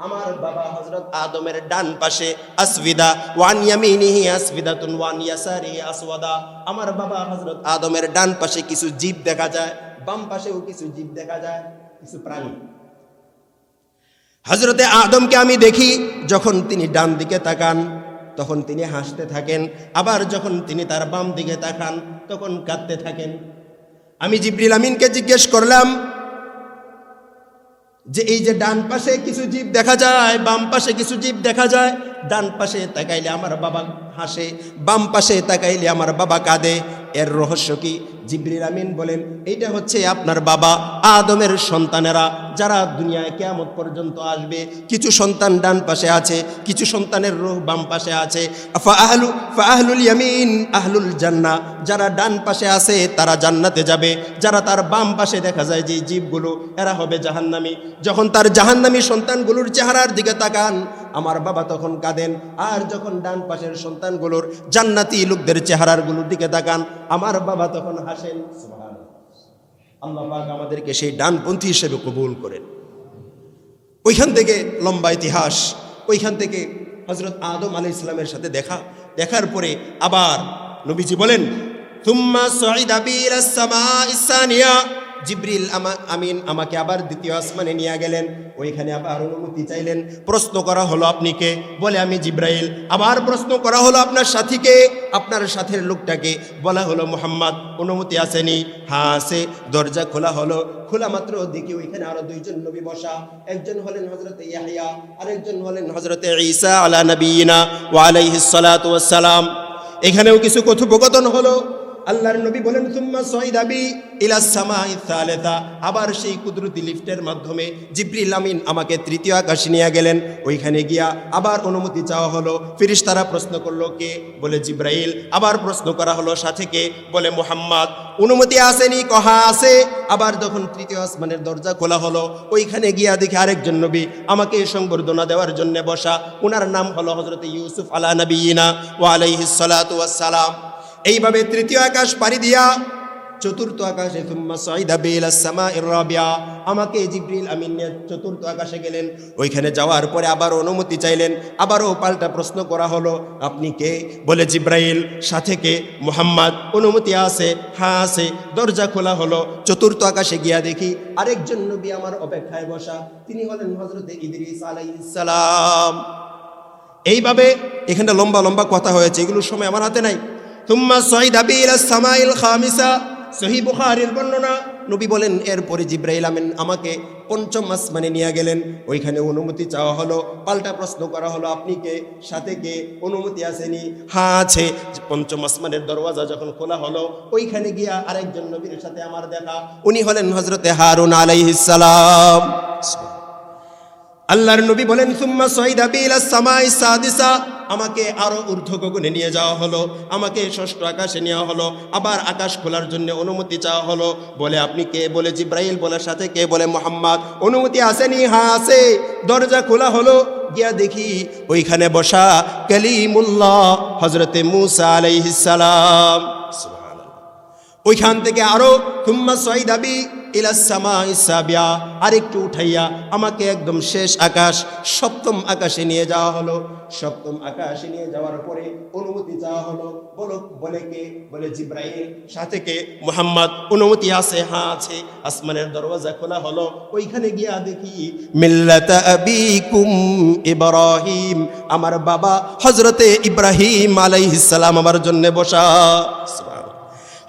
আমার বাবা হযরত আদমের ডান পাশে আসবিদা, ওয়ান ইয়ামিনিহি আসবিদাতুন ওয়ান ইয়াসারিহি আসওয়াদা, আমার বাবা হযরত আদমের ডান পাশে কিছু জীব দেখা যায়, বাম পাশেও কিছু জীব দেখা যায়, কিছু প্রাণী। হযরতে আদমকে আমি দেখি, যখন তিনি ডান দিকে তাকান তখন তিনি হাসতে থাকেন, আবার যখন তিনি তার বাম দিকে তাকান তখন কাঁদতে থাকেন। আমি জিবরিল আমিনকে জিজ্ঞেস করলাম যে এই যে ডান পাশে কিছু জীব দেখা যায়, বাম পাশে কিছু জীব দেখা যায়, ডান পাশে তাকাইলে আমার বাবা হাসে, বাম পাশে তাকাইলে আমার বাবা কাঁদে, এর রহস্য কি? জিবরিল আমিন বলেন, এইটা হচ্ছে আপনার বাবা আদমের সন্তানেরা যারা দুনিয়ায় কিয়ামত পর্যন্ত আসবে। কিছু সন্তান ডান পাশে আছে, কিছু সন্তানের রূহ বাম পাশে আছে। ফাআহলুল ইয়ামিন আহলুল জান্নাহ, যারা ডান পাশে আছে তারা জান্নাতে যাবে, যারা তার বাম পাশে দেখা যায় যে জীবগুলো, এরা হবে জাহান্নামী। যখন তার জাহান্নামী সন্তানগুলোর চেহারার দিকে তাকান আমার বাবা তখন কাঁদেন। আর যখন ডান পাশের সন্তানগুলোর জান্নাতি লোকদের চেহারাগুলোর দিকে তাকান, আমার বাবা তখন হাসেন। সুবহানাল্লাহ। আল্লাহ পাক আমাদেরকে সেই ডানপন্থী হিসেবে কবুল করেন। ওইখান থেকে লম্বা ইতিহাস। ওইখান থেকে হযরত আদম আলাইহিস সালামের সাথে দেখার পরে আবার নবীজি বলেন, থুম্মা সাইদা বি ইলাস সামাইস সানিয়া, জিবরিল আমিন আমাকে আবার দ্বিতীয় আসমানে নিয়ে গেলেন। ওইখানে আবার অনুমতি চাইলেন। প্রশ্ন করা হলো, আপনি কে? বলে আমি জিব্রাইল। আবার প্রশ্ন করা হলো, আপনার সাথী কে? আপনার সাথের লোকটাকে? বলা হলো মুহাম্মদ। অনুমতি আসেনি? হ্যাঁ আছে। দরজা খোলা হলো। খোলা মাত্র দেখি ওইখানে আরো দুইজন নবী বসা। একজন হলেন হযরতে ইয়াহইয়া, আরেকজন হলেন হযরতে ঈসা আলা নবিয়িনা ওয়া আলাইহিস সালাতু ওয়াস সালাম। এখানেও কিছু কথোপকথন হলো। আল্লাহর নবী বলেন, সুম্মা সাইদা বি ইলাস সামাই সালিসা, আবার সেই কুদরতি লিফটের মাধ্যমে জিবরিল আমিন আমাকে তৃতীয় আকাশে নিয়ে গেলেন। ওইখানে গিয়া আবার অনুমতি চাওয়া হলো। ফেরেশতারা প্রশ্ন করলো, কে? বলে জিবরাইল। আবার প্রশ্ন করা হলো, সাথে কে? বলে মুহাম্মদ। অনুমতি আসেনি? কহা আছে। আবার যখন তৃতীয় আসমানের দরজা খোলা হলো, ওইখানে গিয়া দেখি আরেকজন নবী আমাকে সংবর্ধনা দেওয়ার জন্য বসা। ওনার নাম হলো হযরত ইউসুফ আলা নবিয়িনা ওয়া আলাইহিস সালাতু ওয়াস সালাম। এইভাবে তৃতীয় আকাশ পাড়ি দিয়া চতুর্থ আকাশে, থুম্মা সাইদা বি ইলাস সামাইর রাবিয়া, আমাকে জিবরিল আমিন নিয়ে চতুর্থ আকাশে গেলেন। ওইখানে যাওয়ার পরে আবার অনুমতি চাইলেন। আবারও পাল্টা প্রশ্ন করা হলো, আপনি কে? বলে জিবরাইল। সাথে কে? মুহাম্মদ। অনুমতি আছে? হ্যাঁ আছে। দরজা খোলা হলো। চতুর্থ আকাশে গিয়া দেখি আরেকজন নবী আমার অপেক্ষায় বসা। তিনি হলেন হযরতে ইদ্রিস আলাইহিস সালাম। এইভাবে এখানে লম্বা লম্বা কথা হয়েছে, এগুলোর সময় আমার হাতে নাই। থুম্মা সাইদা বি ইলাস সামাইল খামিসা, সহিহ বুখারীর বর্ণনা। নবী বলেন, এরপরে জিবরাইল আমিন আমাকে পঞ্চম আসমানে নিয়ে গেলেন। ওইখানে অনুমতি চাওয়া হলো। পাল্টা প্রশ্ন করা হলো, আপনি কে? সাথে কে? অনুমতি আসেনি? হ্যাঁ আছে। পঞ্চম আসমানের দরওয়াজা যখন খোলা হলো, ওইখানে গিয়া আরেকজন নবীর সাথে আমার দেখা। উনি হলেন হযরতে হারুন আলাইহিস সালাম। আল্লাহর নবী বলেন, সুম্মা সাইদা বি ইলাস সামাইস সাদিসা, আমাকে আরো ঊর্ধ্ব গগনে নিয়ে যাওয়া হলো। আমাকে ষষ্ঠ আকাশে নেওয়া হলো। আবার আকাশ খোলার জন্য অনুমতি চাওয়া হলো। বলে আপনি কে? বলে জিবরাইল। বলে সাথে কে? বলে মুহাম্মদ। অনুমতি আসেনি? হ্যাঁ আছে। দরজা খোলা হলো। গিয়া দেখি ওইখানে বসা কালিমুল্লাহ হযরতে মূসা আলাইহিস সালাম। সুবহানাল্লাহ। ওইখান থেকে আরো থুম্মা সাইদা বি ইলাস সামাইস সাবিয়া, আরেকটু উঠাইয়া আমাকে একদম শেষ আকাশ সপ্তম আকাশে নিয়ে যাওয়া হলো। সপ্তম আকাশে নিয়ে যাওয়ার পরে অনুমতি চাওয়া হলো। বলে কে? বলে জিবরাইল। সাথে কে? মুহাম্মদ। অনুমতি আছে? হ্যাঁ আছে। আসমানের দরওয়াজা খোলা হলো। ওইখানে গিয়া দেখি মিল্লাতা আবিকুম ইব্রাহিম, আমার বাবা হযরতে ইব্রাহিম আলাইহিস সালাম আমার জন্য বসা।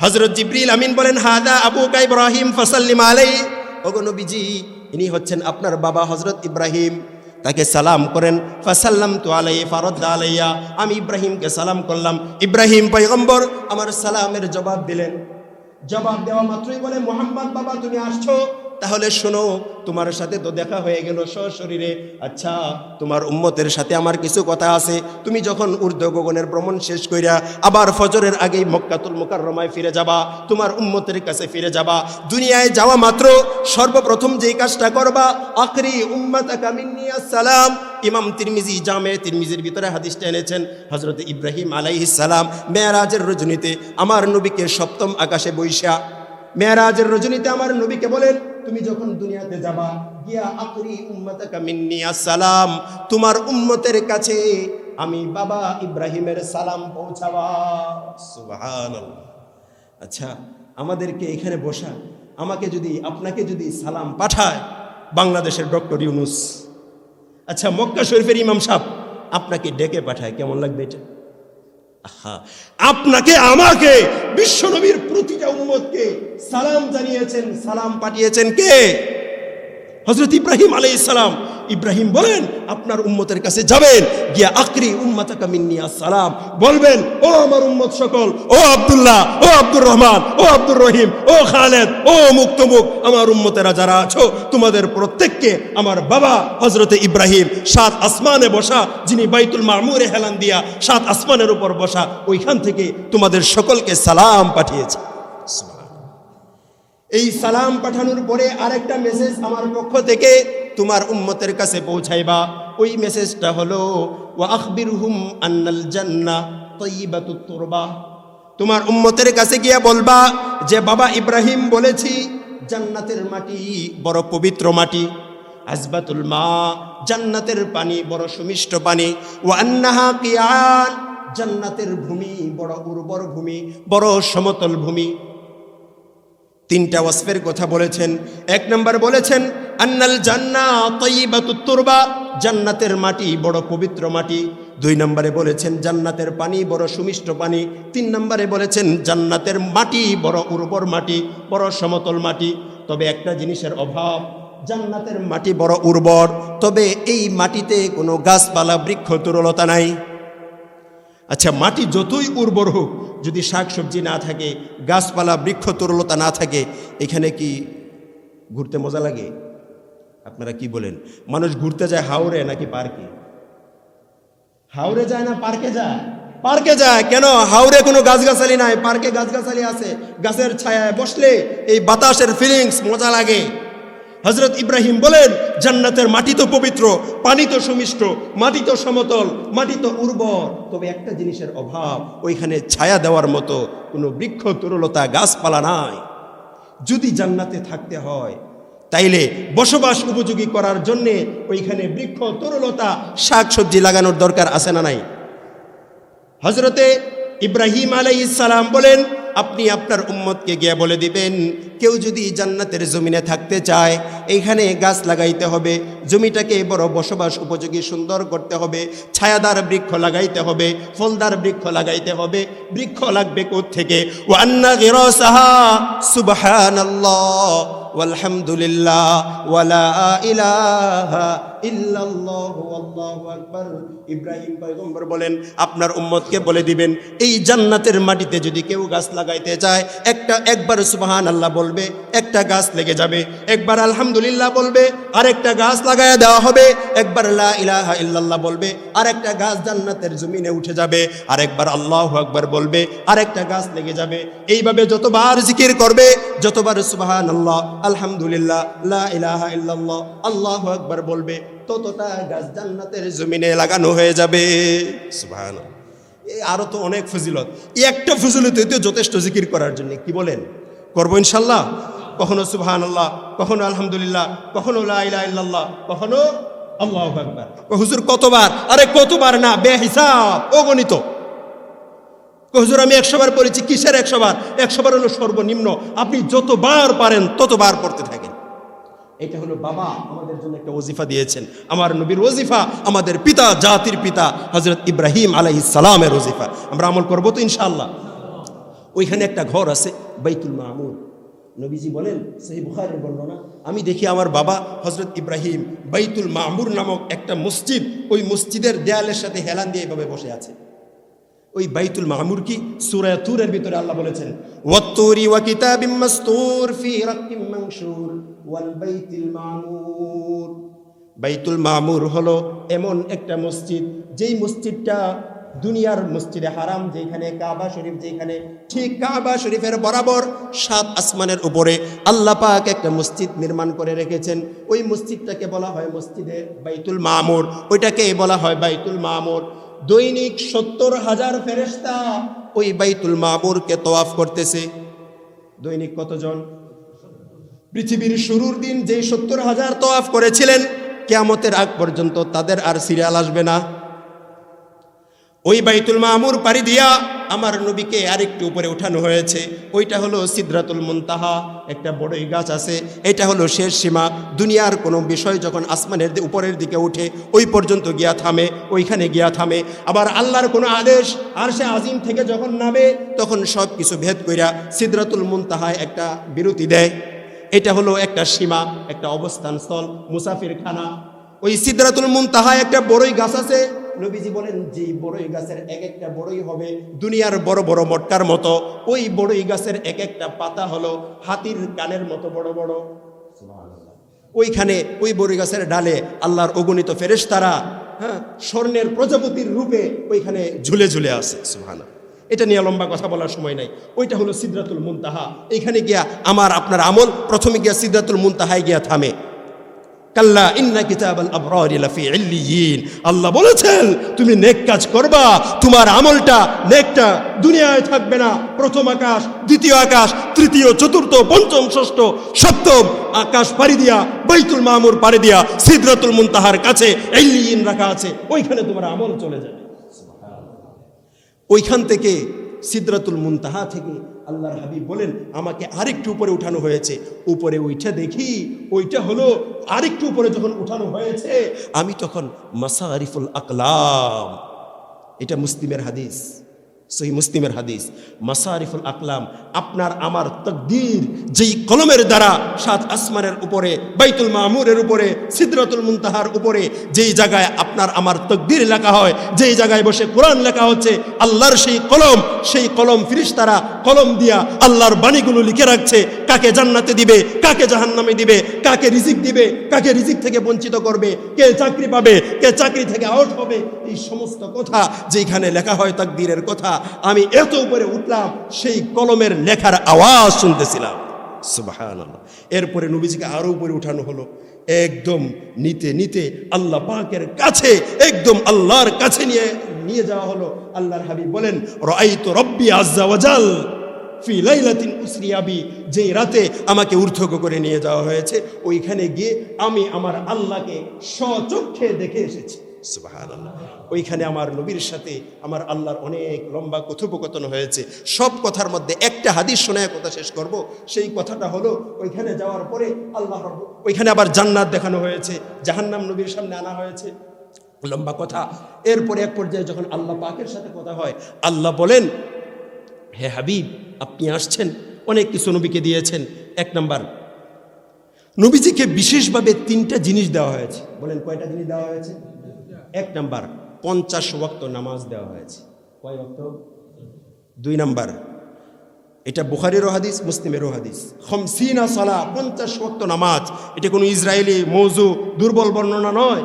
হযরত জিবরিল আমিন বলেন, হাদা আবুকা ইব্রাহিম ফাসাল্লিম আলাইহি, ওগো নবীজি ইনি হচ্ছেন আপনার বাবা হযরত ইব্রাহিম, তাকে সালাম করেন। ফাসাল্লামতু আলাইহি ফারাদ্দা আলাইয়া, আমি ইব্রাহিমকে সালাম করলাম। ইব্রাহিম পয়গম্বর আমার সালামের জবাব দিলেন। জবাব দেওয়া মাত্রই বলে, মুহাম্মদ বাবা তুমি আসছো, তাহলে শোনো, তোমার সাথে তো দেখা হয়ে গেল সশরীরে। আচ্ছা, তোমার উম্মতের সাথে আমার কিছু কথা আছে। তুমি যখন ঊর্ধ্ব গগনের ভ্রমণ শেষ কইরা আবার ফজরের আগেই মক্কাতুল মুকাররমায় ফিরে যাবা, তোমার উম্মতের কাছে ফিরে যাবা। দুনিয়ায় যাওয়া মাত্র সর্বপ্রথম যেই কাজটা করবা, আখরি উম্মাতাকা মিন্নি আসসালাম। ইমাম তিরমিজি জামে তিরমিজির ভিতরে হাদিসটা এনেছেন। হযরত ইব্রাহিম আলাইহিস সালাম মেরাজের রজনীতে আমার নবীকে সপ্তম আকাশে বৈশা, মেরাজের রজনীতে আমার নবীকে বলেন, তুমি যখন দুনিয়াতে যাবা গিয়া আখরি উম্মাতাকা মিন্নি আসসালাম, তোমার উম্মতের কাছে আমি বাবা ইব্রাহিমের সালাম পৌঁছাবা। সুবহানাল্লাহ। আচ্ছা, আমাদেরকে এখানে বসা আপনাকে যদি সালাম পাঠায় বাংলাদেশের ডক্টর ইউনুস, আচ্ছা মক্কা শরীফের ইমাম সাহেব আপনাকে ডেকে পাঠায়, কেমন লাগবে এটা? আপনাকে আমাকে বিশ্বনবীর প্রতিটা উম্মতকে সালাম জানিয়েছেন, সালাম পাঠিয়েছেন কে? হযরত ইব্রাহিম আলাইহিস সালাম। ইব্রাহিম বলেন, আপনার উম্মতের কাছে যাবেন, গিয়া আখরি উম্মাতাকা মিন্নি আসসালাম বলবেন, ও আমার উম্মত সকল, ও আব্দুল্লাহ, ও আব্দুর রহমান, ও আব্দুর রহিম, ও খালেদ, ও মুক্তমুখ, আমার উম্মতেরা যারা আছো তোমাদের প্রত্যেককে আমার বাবা হযরতে ইব্রাহিম 7 আসমানে বসা, যিনি বাইতুল মামুরে হেলান দিয়া 7 আসমানের উপর বসা, ওইখান থেকে তোমাদের সকলকে সালাম পাঠিয়েছে। এই সালাম পাঠানোর পরে আরেকটা মেসেজ আমার পক্ষ থেকে তোমার উম্মতের কাছে পৌঁছাইবা। ওই মেসেজটা হলো ওয়া আখবিরহুম আন্নাল জান্নাহ তাইয়্যিবাতুত তুরবা। তোমার উম্মতের কাছে গিয়া বলবা যে বাবা ইব্রাহিম বলেছি জান্নাতের মাটি বড় পবিত্র মাটি, আজবাতুল মা জান্নাতের পানি বড় সুমিষ্ট পানি, ওয়া আন্নাহা কিয়ান জান্নাতের ভূমি বড় উর্বর ভূমি, বড় সমতল ভূমি। তিনটা ওয়াসফের কথা বলেছেন। এক নম্বর বলেছেন আন্নাল জান্নাহ তাইয়্যিবাতুত তুরবা, জান্নাতের মাটি বড় পবিত্র মাটি। দুই নম্বরে বলেছেন জান্নাতের পানি বড় সুমিষ্ট পানি। তিন নম্বরে বলেছেন জান্নাতের মাটি বড় উর্বর মাটি, বড় সমতল মাটি। তবে একটা জিনিসের অভাব, জান্নাতের মাটি বড় উর্বর, তবে এই মাটিতে কোনো গাছপালা বৃক্ষ তরুলতা নাই। আচ্ছা, মাটি যতই উর্বর হোক, যদি শাকসবজি না থাকে, গাছপালা বৃক্ষ তরুলতা না থাকে, এখানে কি ঘুরতে মজা লাগে? আপনারা কি বলেন? মানুষ ঘুরতে যায় হাওরে নাকি পার্কে? হাওরে যায় না পার্কে যায়? পার্কে যায়। কেন? হাওরে কোনো গাছগাছালি নাই, পার্কে গাছগাছালি আছে। গাছের ছায়ায় বসলে এই বাতাসের ফিলিংস মজা লাগে। হযরত ইব্রাহিম বলেন জান্নাতের মাটি তো পবিত্র, পানি তো সুমিষ্ট, মাটি তো সমতল, মাটি তো উর্বর, তবে একটা জিনিসের অভাব, ওইখানে ছায়া দেওয়ার মতো কোনো বৃক্ষ তরুলতা গাছপালা নাই। যদি জান্নাতে থাকতে হয় তাইলে বসবাস উপযোগী করার জন্যে ওইখানে বৃক্ষ তরুলতা শাকসবজি লাগানোর দরকার আছে না নাই? হযরতে ইব্রাহিম আলাইহিস সালাম বলেন আপনি আপনার উম্মতকে গিয়ে বলে দিবেন কেউ যদি জান্নাতের জমিনে থাকতে চায় এইখানে গাছ লাগাইতে হবে, জমিটাকে বড় বসবাস উপযোগী সুন্দর করতে হবে, ছায়াদার বৃক্ষ লাগাইতে হবে, ফলদার বৃক্ষ লাগাইতে হবে। বৃক্ষ লাগবে কোত্থেকে? ওয়া আন্না গিরাসাহা সুবহানাল্লাহ ওয়ালহামদুলিল্লাহ ওয়ালা ইলাহা ইল্লাল্লাহু আল্লাহু আকবার। ইব্রাহিম পয়গম্বর বলেন আপনার উম্মতকে বলে দিবেন এই জান্নাতের মাটিতে যদি কেউ গাছ লাগাইতে চায় একবার সুবহানাল্লাহ বলবে, একটা গাছ লেগে যাবে। একবার আলহামদুলিল্লাহ বলবে, আরেকটা গাছ লাগায়া দেওয়া হবে। একবার লা ইলাহা ইল্লাল্লাহ বলবে, আরেকটা গাছ জান্নাতের জমিনে উঠে যাবে। আরেকবার আল্লাহু আকবার বলবে, আরেকটা গাছ লেগে যাবে। এইভাবে যতবার জিকির করবে, যতবার সুবহানাল্লাহ, আলহামদুলিল্লাহ, লা ইলাহা ইল্লাল্লাহ, আল্লাহু আকবার বলবে, ততটা গাছ জান্নাতের জমিনে লাগানো হয়ে যাবে। সুবহানাল্লাহ। আরো তো অনেক ফজিলত, এই একটা ফজিলত তো যথেষ্ট জিকির করার জন্য। কি বলেন? করবো ইনশাল্লাহ। কখনো সুবহানাল্লাহ, কখনো আলহামদুলিল্লাহ, কখনো লা ইলাহা ইল্লাল্লাহ, কখনো আল্লাহু আকবার। হুজুর কতবার? আরে কতবার না, বেহিসাব, অগণিত। হুজুর আমি 100 বার পড়েছি। কিসের 100 বার? 100 বার হলো সর্বনিম্ন। আপনি যতবার পারেন ততবার পড়তে থাকেন। এটা হলো বাবা আমাদের জন্য একটা ওজিফা দিয়েছেন, আমার নবীর ওজিফা, আমাদের পিতা জাতির পিতা হযরত ইব্রাহিম আলাইহিস সালামের ওজিফা। আমরা আমল করবো তো ইনশাআল্লাহ। ওইখানে একটা ঘর আছে বাইতুল মামুর। নবীজি বলেন সহিহ বুখারীর বর্ণনা, আমি দেখি আমার বাবা হযরত ইব্রাহিম বাইতুল মামুর নামক একটা মসজিদ, ওই মসজিদের দেয়ালের সাথে হেলান দিয়ে এভাবে বসে আছে। ওই বাইতুল মামুর কি? সূরা তুরের ভিতরে আল্লাহ বলেছেন ওয়াত্তুরি ওয়া কিতাবিম মাসতুর ফি রাক্কিম মানশুর ওয়াল বাইতুল মামুর। বাইতুল মামুর হলো এমন একটা মসজিদ, যেই মসজিদটা দুনিয়ার মসজিদে হারাম যেখানে, কাবা শরীফ যেখানে, ঠিক কাবা শরীফের বরাবর 7 আসমানের উপরে আল্লাহ পাক একটা মসজিদ নির্মাণ করে রেখেছেন। ওই মসজিদটাকে বলা হয় মসজিদে বাইতুল মামুর, ওইটাকে বলা হয় বাইতুল মামুর। দৈনিক 70,000 ফেরেশতা ওই বাইতুল মামুরকে তওয়াফ করতেছে। দৈনিক কতজন? পৃথিবীর শুরুর দিন যেই 70,000 তওয়াফ করেছিলেন, কিয়ামতের আগ পর্যন্ত তাদের আর সিরিয়াল আসবে না। ওই বাইতুল মামুর পাড়ি দিয়া আমার নবীকে আরেকটু উপরে উঠানো হয়েছে। ওইটা হলো সিদরাতুল মুনতাহা, একটা বড়ই গাছ আছে। এটা হলো শেষ সীমা। দুনিয়ার কোনো বিষয় যখন আসমানের উপরের দিকে উঠে ওই পর্যন্ত গিয়া থামে, ওইখানে গিয়া থামে। আবার আল্লাহর কোনো আদেশ আরশে আজিম থেকে যখন নামে তখন সব কিছু ভেদ কইরা সিদরাতুল মুনতাহায় একটা বিরতি দেয়। এটা হলো একটা সীমা, একটা অবস্থান স্থল, মুসাফির খানা। ওই সিদরাতুল মুনতাহায় একটা বড়ই গাছ আছে। নবীজি বলেন যে বড়ই গাছের এক একটা বড়ই হবে দুনিয়ার বড় বড় মটকার মতো। ওই বড়ই গাছের এক একটা পাতা হলো হাতির কানের মতো বড় বড়। সুবহানাল্লাহ। ওইখানে ওই বড়ই গাছের ডালে আল্লাহর অগণিত ফেরেশতারা স্বর্ণের প্রজাপতির রূপে ওইখানে ঝুলে ঝুলে আছে। সুবহানাল্লাহ। এটা নিয়ে লম্বা কথা বলার সময় নাই। ওইটা হলো সিদরাতুল মুনতাহা। এইখানে গিয়া আমার আপনার আমল প্রথমে গিয়া সিদরাতুল মুনতাহায় গিয়া থামে। কাল্লা ইন্না কিতাবাল আবরারি লাফি ইল্লিয়িন। আল্লাহ বলেছেন তুমি নেক কাজ করবা, তোমার আমলটা নেকটা দুনিয়ায় থাকবে না। প্রথম আকাশ, দ্বিতীয় আকাশ, তৃতীয়, চতুর্থ, পঞ্চম, ষষ্ঠ, সপ্তম আকাশ পাড়ি দিয়া, বাইতুল মামুর পাড়ি দিয়া সিদরাতুল মুনতাহার কাছে ইল্লিয়িন রাখা আছে, ওইখানে তোমার আমল চলে যাবে। ওইখান থেকে সিদরাতুল মুনতাহা থেকে আল্লাহর হাবিব বলেন আমাকে আরেকটু উপরে উঠানো হয়েছে। উপরে উঠে দেখি ওইটা হলো আরেকটু উপরে যখন উঠানো হয়েছে, আমি তখন মাসারিফুল আকলাম, এটা মুসলিমের হাদিস, সহিহ মুসলিমের হাদিস, মাসারিফুল আকলাম, আপনার আমার তাকদীর যেই কলমের দ্বারা সাত আসমানের উপরে, বাইতুল মামুরের উপরে, সিদরাতুল মুনতাহার উপরে যেই জায়গায় আপনার আমার তাকদীর লেখা হয়, যেই জায়গায় বসে কোরআন লেখা হচ্ছে, আল্লাহর সেই কলম ফেরেশতারা কলম দিয়া আল্লাহর বাণীগুলো লিখে রাখছে। কাকে জান্নাতে দিবে, কাকে জাহান্নামে দিবে, কাকে রিজিক দিবে, কাকে রিজিক থেকে বঞ্চিত করবে, কে চাকরি পাবে, কে চাকরি থেকে আউট হবে, এই সমস্ত কথা যেখানে লেখা হয় তাকদীরের কথা, আমি এত উপরে উঠলাম সেই কলমের লেখার আওয়াজ শুনতেছিলাম। সুবহানাল্লাহ। এরপরে নবীজিকে আরো উপরে উঠানো হলো, একদম নিতে নিতে আল্লাহ পাকের কাছে, একদম আল্লাহর কাছে নিয়ে যাওয়া হলো। আল্লাহর হাবিব বলেন রাআইতু রাব্বি আযজা ওয়া জাল ফি লাইলাতিন উসরিয়া বি, যেই রাতে আমাকে ঊর্ধ্বগ করে নিয়ে যাওয়া হয়েছে, ওইখানে গিয়ে আমি আমার আল্লাহকে স্বচক্ষে দেখে এসেছি। সুবহানাল্লাহ। ওইখানে আমার নবীর সাথে আমার আল্লাহর অনেক লম্বা কথোপকথন হয়েছে। সব কথার মধ্যে একটা হাদিস শোনায় কথা শেষ করব। সেই কথাটা হলো ওইখানে যাওয়ার পরে ওইখানে আবার জান্নাত দেখানো হয়েছে, জাহান্নাম নবীর সামনে আনা হয়েছে, লম্বা কথা। এরপরে এক পর্যায়ে যখন আল্লাহ পাকের সাথে কথা হয়, আল্লাহ বলেন হে হাবিব আপনি আসছেন, অনেক কিছু নবীকে দিয়েছেন। এক নাম্বার, নবীজিকে বিশেষভাবে 3টা জিনিস দেওয়া হয়েছে। বলেন কয়টা জিনিস দেওয়া হয়েছে? এক নাম্বার 50 ওয়াক্ত নামাজ দেওয়া হয়েছে। কয় ওয়াক্ত? 2 নাম্বার, এটা বুখারীরও হাদিস, মুসলিমেরও হাদিস, 50 সালাহ, 50 ওয়াক্ত নামাজ। এটা কোনো ইসরায়েলি মৌজু দুর্বল বর্ণনা নয়,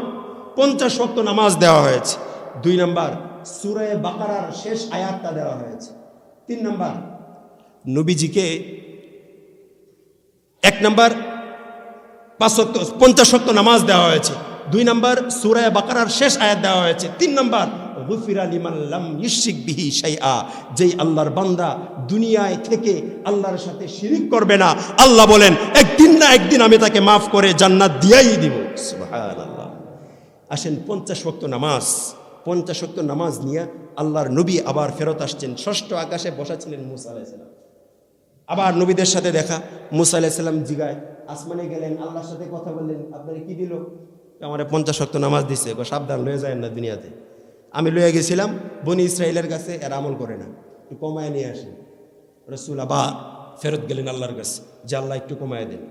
50 ওয়াক্ত নামাজ দেওয়া হয়েছে। 2 নাম্বার, সূরা বাকারার শেষ আয়াতটা দেওয়া হয়েছে। 3 নাম্বার, নবীজিকে 1 নাম্বার 50 ওয়াক্ত নামাজ দেওয়া হয়েছে। 2 নাম্বার, সূরা বাকারার শেষ আয়াত দেওয়া হয়েছে। 3 নাম্বার, গুফিরা লিমান লাম ইউশরিক বিহি শাইআ, যেই আল্লাহর বান্দা দুনিয়ায় থেকে আল্লাহর সাথে শিরিক করবে না, আল্লাহ বলেন একদিন না একদিন আমি তাকে মাফ করে জান্নাত দিয়াই দিব। সুবহানাল্লাহ। আসেন 50 ওয়াক্ত নামাজ, 50 ওয়াক্ত নামাজ নিয়ে আল্লাহর নবী আবার ফেরত আসছেন। 6ষ্ঠ আকাশে বসা ছিলেন মুসা আলাইহিস সালাম। আবার নবীদের সাথে দেখা, মুসা আলাইহিস সালাম জিগায়, আসমানে গেলেন, আল্লাহর সাথে কথা বললেন, আপনারা কি দিল? আমার 50 ওয়াক্ত নামাজ দিছে। সাবধান, লয়ে যায় না দুনিয়াতে। আমি লয়ে গেছিলাম বনি ইসরায়েলের কাছে, এরা আমল করে না, একটু কমায় নিয়ে আসেন। রাসূল আবার ফেরত গেলেন আল্লাহর কাছে, যে আল্লাহ একটু কমায় দেন।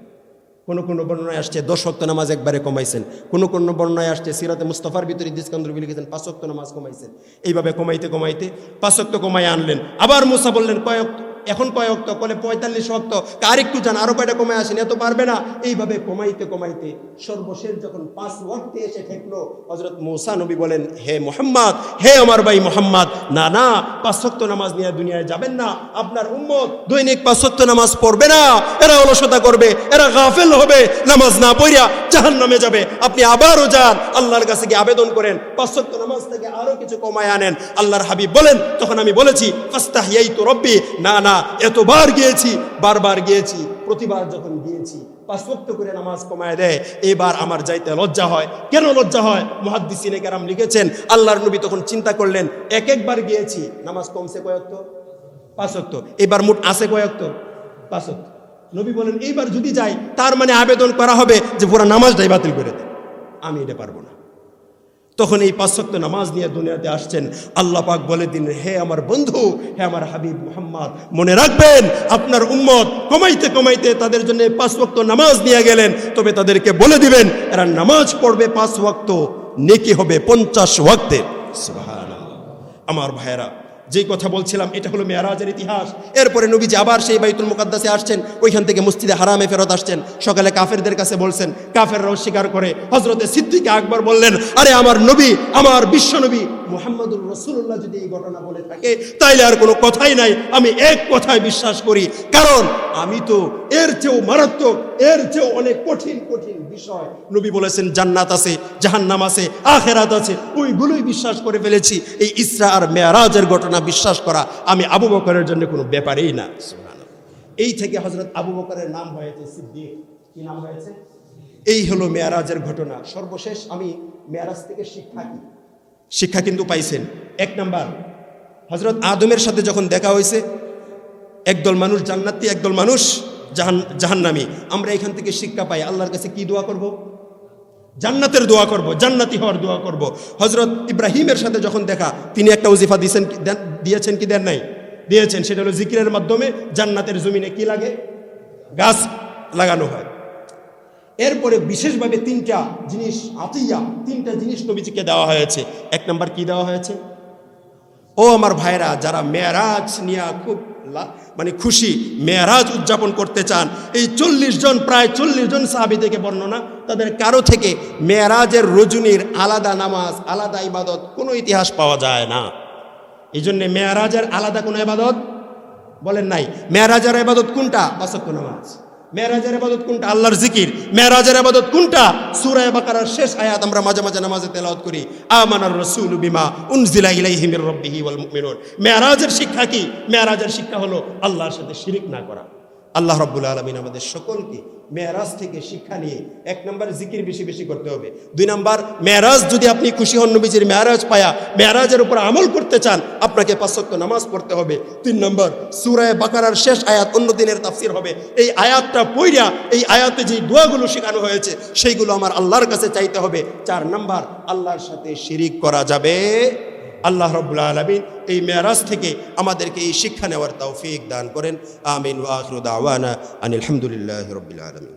কোন কোন বর্ণনায় আসছে 10 ওয়াক্ত নামাজ একবারে কমাইছেন, কোন কোন বর্ণনায় আসছে সিরাতে মুস্তাফার ভিতরে ইসকান্দর লিখেছেন 5 ওয়াক্ত নামাজ কমাইছেন। এইভাবে কমাইতে কমাইতে 5 ওয়াক্ত কমায় আনলেন। আবার মুসা বললেন এখন কয় ওয়াক্ত? বলে 45 ওয়াক্ত। আর একটু যান, আরো কয়টা কমায় আসেন, এত পারবে না। এইভাবে কমাইতে কমাইতে সর্বশেষ যখন 5 ওয়াক্তে এসে ঠেকলো, হযরত মুসা নবী বলেন হে মুহাম্মদ, হে আমার ভাই মুহাম্মদ, না না 5 ওয়াক্ত নামাজ নিয়ে দুনিয়ায় যাবেন না। আপনার উম্মত দৈনিক 5 ওয়াক্ত নামাজ পড়বে না, এরা অলসতা করবে, এরা গাফেল হবে, নামাজ না পড়িয়া জাহান্নামে যাবে। আপনি আবারও যান, আল্লাহর কাছে গিয়ে আবেদন করেন 5 ওয়াক্ত নামাজ থেকে আরো কিছু কমায় আনেন। আল্লাহর হাবিব বলেন, তখন আমি বলেছি ফাস্তাহিয়াইতু রব্বি, না না এতবার গিয়েছি, বারবার গিয়েছি, প্রতিবার যখন গিয়েছি 5 ওয়াক্ত করে নামাজ কমায় দেয়, এবার আমার যাইতে লজ্জা হয়। কেন লজ্জা হয়? মুহাদ্দিসিনে কেরাম লিখেছেন, আল্লাহর নবী তখন চিন্তা করলেন, একবার গিয়েছি, নামাজ কমছে কয় ওয়াক্ত? 5 ওয়াক্ত। এবার মোট আছে কয় ওয়াক্ত? 5 ওয়াক্ত। নবী বলেন এইবার যদি যাই, তার মানে আবেদন করা হবে যে পুরো নামাজটাই বাতিল করে দেন, আমি এটা পারবো না। তখন এই 5 ওয়াক্ত নামাজ নিয়ে দুনিয়াতে আসছেন। আল্লাহ পাক বলে দিন, হে আমার বন্ধু, হে আমার হাবিব মুহাম্মদ, মনে রাখবেন আপনার উম্মত কমাইতে কমাইতে তাদের জন্য 5 ওয়াক্ত নামাজ নিয়ে গেলেন, তবে তাদেরকে বলে দিবেন এরা নামাজ পড়বে 5 ওয়াক্ত, নেকি হবে 50 ওয়াক্তের। সুবহানাল্লাহ। আমার ভাইয়েরা, যেই কথা বলছিলাম এটা হলো মেরাজের ইতিহাস। এরপরে নবীজি আবার সেই বাইতুল মুকাদ্দাসে আসছেন, ওইখান থেকে মসজিদে হারামে ফেরত আসছেন। সকালে কাফেরদের কাছে বলছেন, কাফেররাও স্বীকার করে। হযরতে সিদ্দিক আকবর বললেন, আরে আমার নবী, আমার বিশ্ব নবী মুহাম্মদুর রাসূলুল্লাহ যদি এই ঘটনা বলে থাকে, তাইলে আর কোনো কথাই নাই, আমি এক কথায় বিশ্বাস করি, কারণ আমি তো এর চেয়েও মারাত্মক, এর চেয়েও অনেক কঠিন কঠিন বিষয় নবী বলেছেন জান্নাত আছে, জাহান্নাম আছে, আখেরাত আছে, ওইগুলোই বিশ্বাস করে ফেলেছি। এই ইসরা আর মেরাজের ঘটনা বিশ্বাস করা আমি আবু বকরের জন্য কোনো ব্যাপারই না। এই থেকে হযরত আবু বকরের নাম হয়েছে সিদ্দিক। কি নাম হয়েছে? এই হলো মেরাজের ঘটনা। সর্বশেষ আমি মেরাজ থেকে শিক্ষা কিন্তু পাইছেন। এক নাম্বার, হযরত আদমের সাথে যখন দেখা হয়েছে, একদল মানুষ জান্নাতি, একদল মানুষ জাহান্নামী। আমরা এখান থেকে শিক্ষা পাই আল্লাহর কাছে কি দোয়া করব? জান্নাতের দোয়া করব, জান্নাতি হওয়ার দোয়া করব। হযরত ইব্রাহিমের সাথে যখন দেখা, তিনি একটা ওজিফা দিয়েছেন কি দেন নাই? দিয়েছেন। সেটা হলো জিকিরের মাধ্যমে জান্নাতের জমিনে কি লাগে? গাছ লাগানো হয়। এরপরে বিশেষভাবে তিনটা জিনিস নবীজিকে দেওয়া হয়েছে। এক নাম্বার কি দেওয়া হয়েছে? ও আমার ভাইরা, যারা মেরাজ নিয়ে খুব খুশি, মেরাজ উদযাপন করতে চান, এই প্রায় 40 জন সাহাবী থেকে বর্ণনা, তাদের কারো থেকে মেরাজের রজনীর আলাদা নামাজ, আলাদা ইবাদত কোনো ইতিহাস পাওয়া যায় না। এই জন্য মেরাজের আলাদা কোনো ইবাদত বলেন নাই। মেরাজের ইবাদত কোনটা? 5 ওয়াক্ত নামাজ। মেরাজের ইবাদত কোনটা? আল্লাহর জিকির। মেরাজের ইবাদত কোনটা? সূরা বাকারার শেষ আয়াত আমরা মাঝে মাঝে নামাজে তেলাওয়াত করি, আমানার রাসূলু বিমা উনজিলা ইলাইহি মির রাব্বিহি ওয়াল মুমিনুন। মেরাজের শিক্ষা কি? মেরাজের শিক্ষা হলো আল্লাহর সাথে শিরিক না করা। আল্লাহ রাব্বুল আলামিন আমাদের সকলকে মেরাজ থেকে শিক্ষা নিয়ে, এক নাম্বার জিকির বেশি বেশি করতে হবে। 2 নাম্বার, মেরাজ যদি আপনি খুশি হন, নবীজির মেরাজ পায়া মেরাজের উপর আমল করতে চান, আপনাকে 5 ওয়াক্ত নামাজ পড়তে হবে। 3 নাম্বার, সূরা বাকারার শেষ আয়াত অন্য দিনের তাফসীর হবে। এই আয়াতটা পড়িয়া, এই আয়াতে যে দোয়াগুলো শেখানো হয়েছে সেইগুলো আমার আল্লাহর কাছে চাইতে হবে। 4 নাম্বার, আল্লাহর সাথে শিরিক করা যাবে। আল্লাহ রাব্বুল আলামিন এই মেরাজ থেকে আমাদেরকে এই শিক্ষা নেওয়ার তৌফিক দান করেন। আমিন ওয়া আখিরু দাওয়ানা আনিল হামদুলিল্লাহি রাব্বিল আলামিন।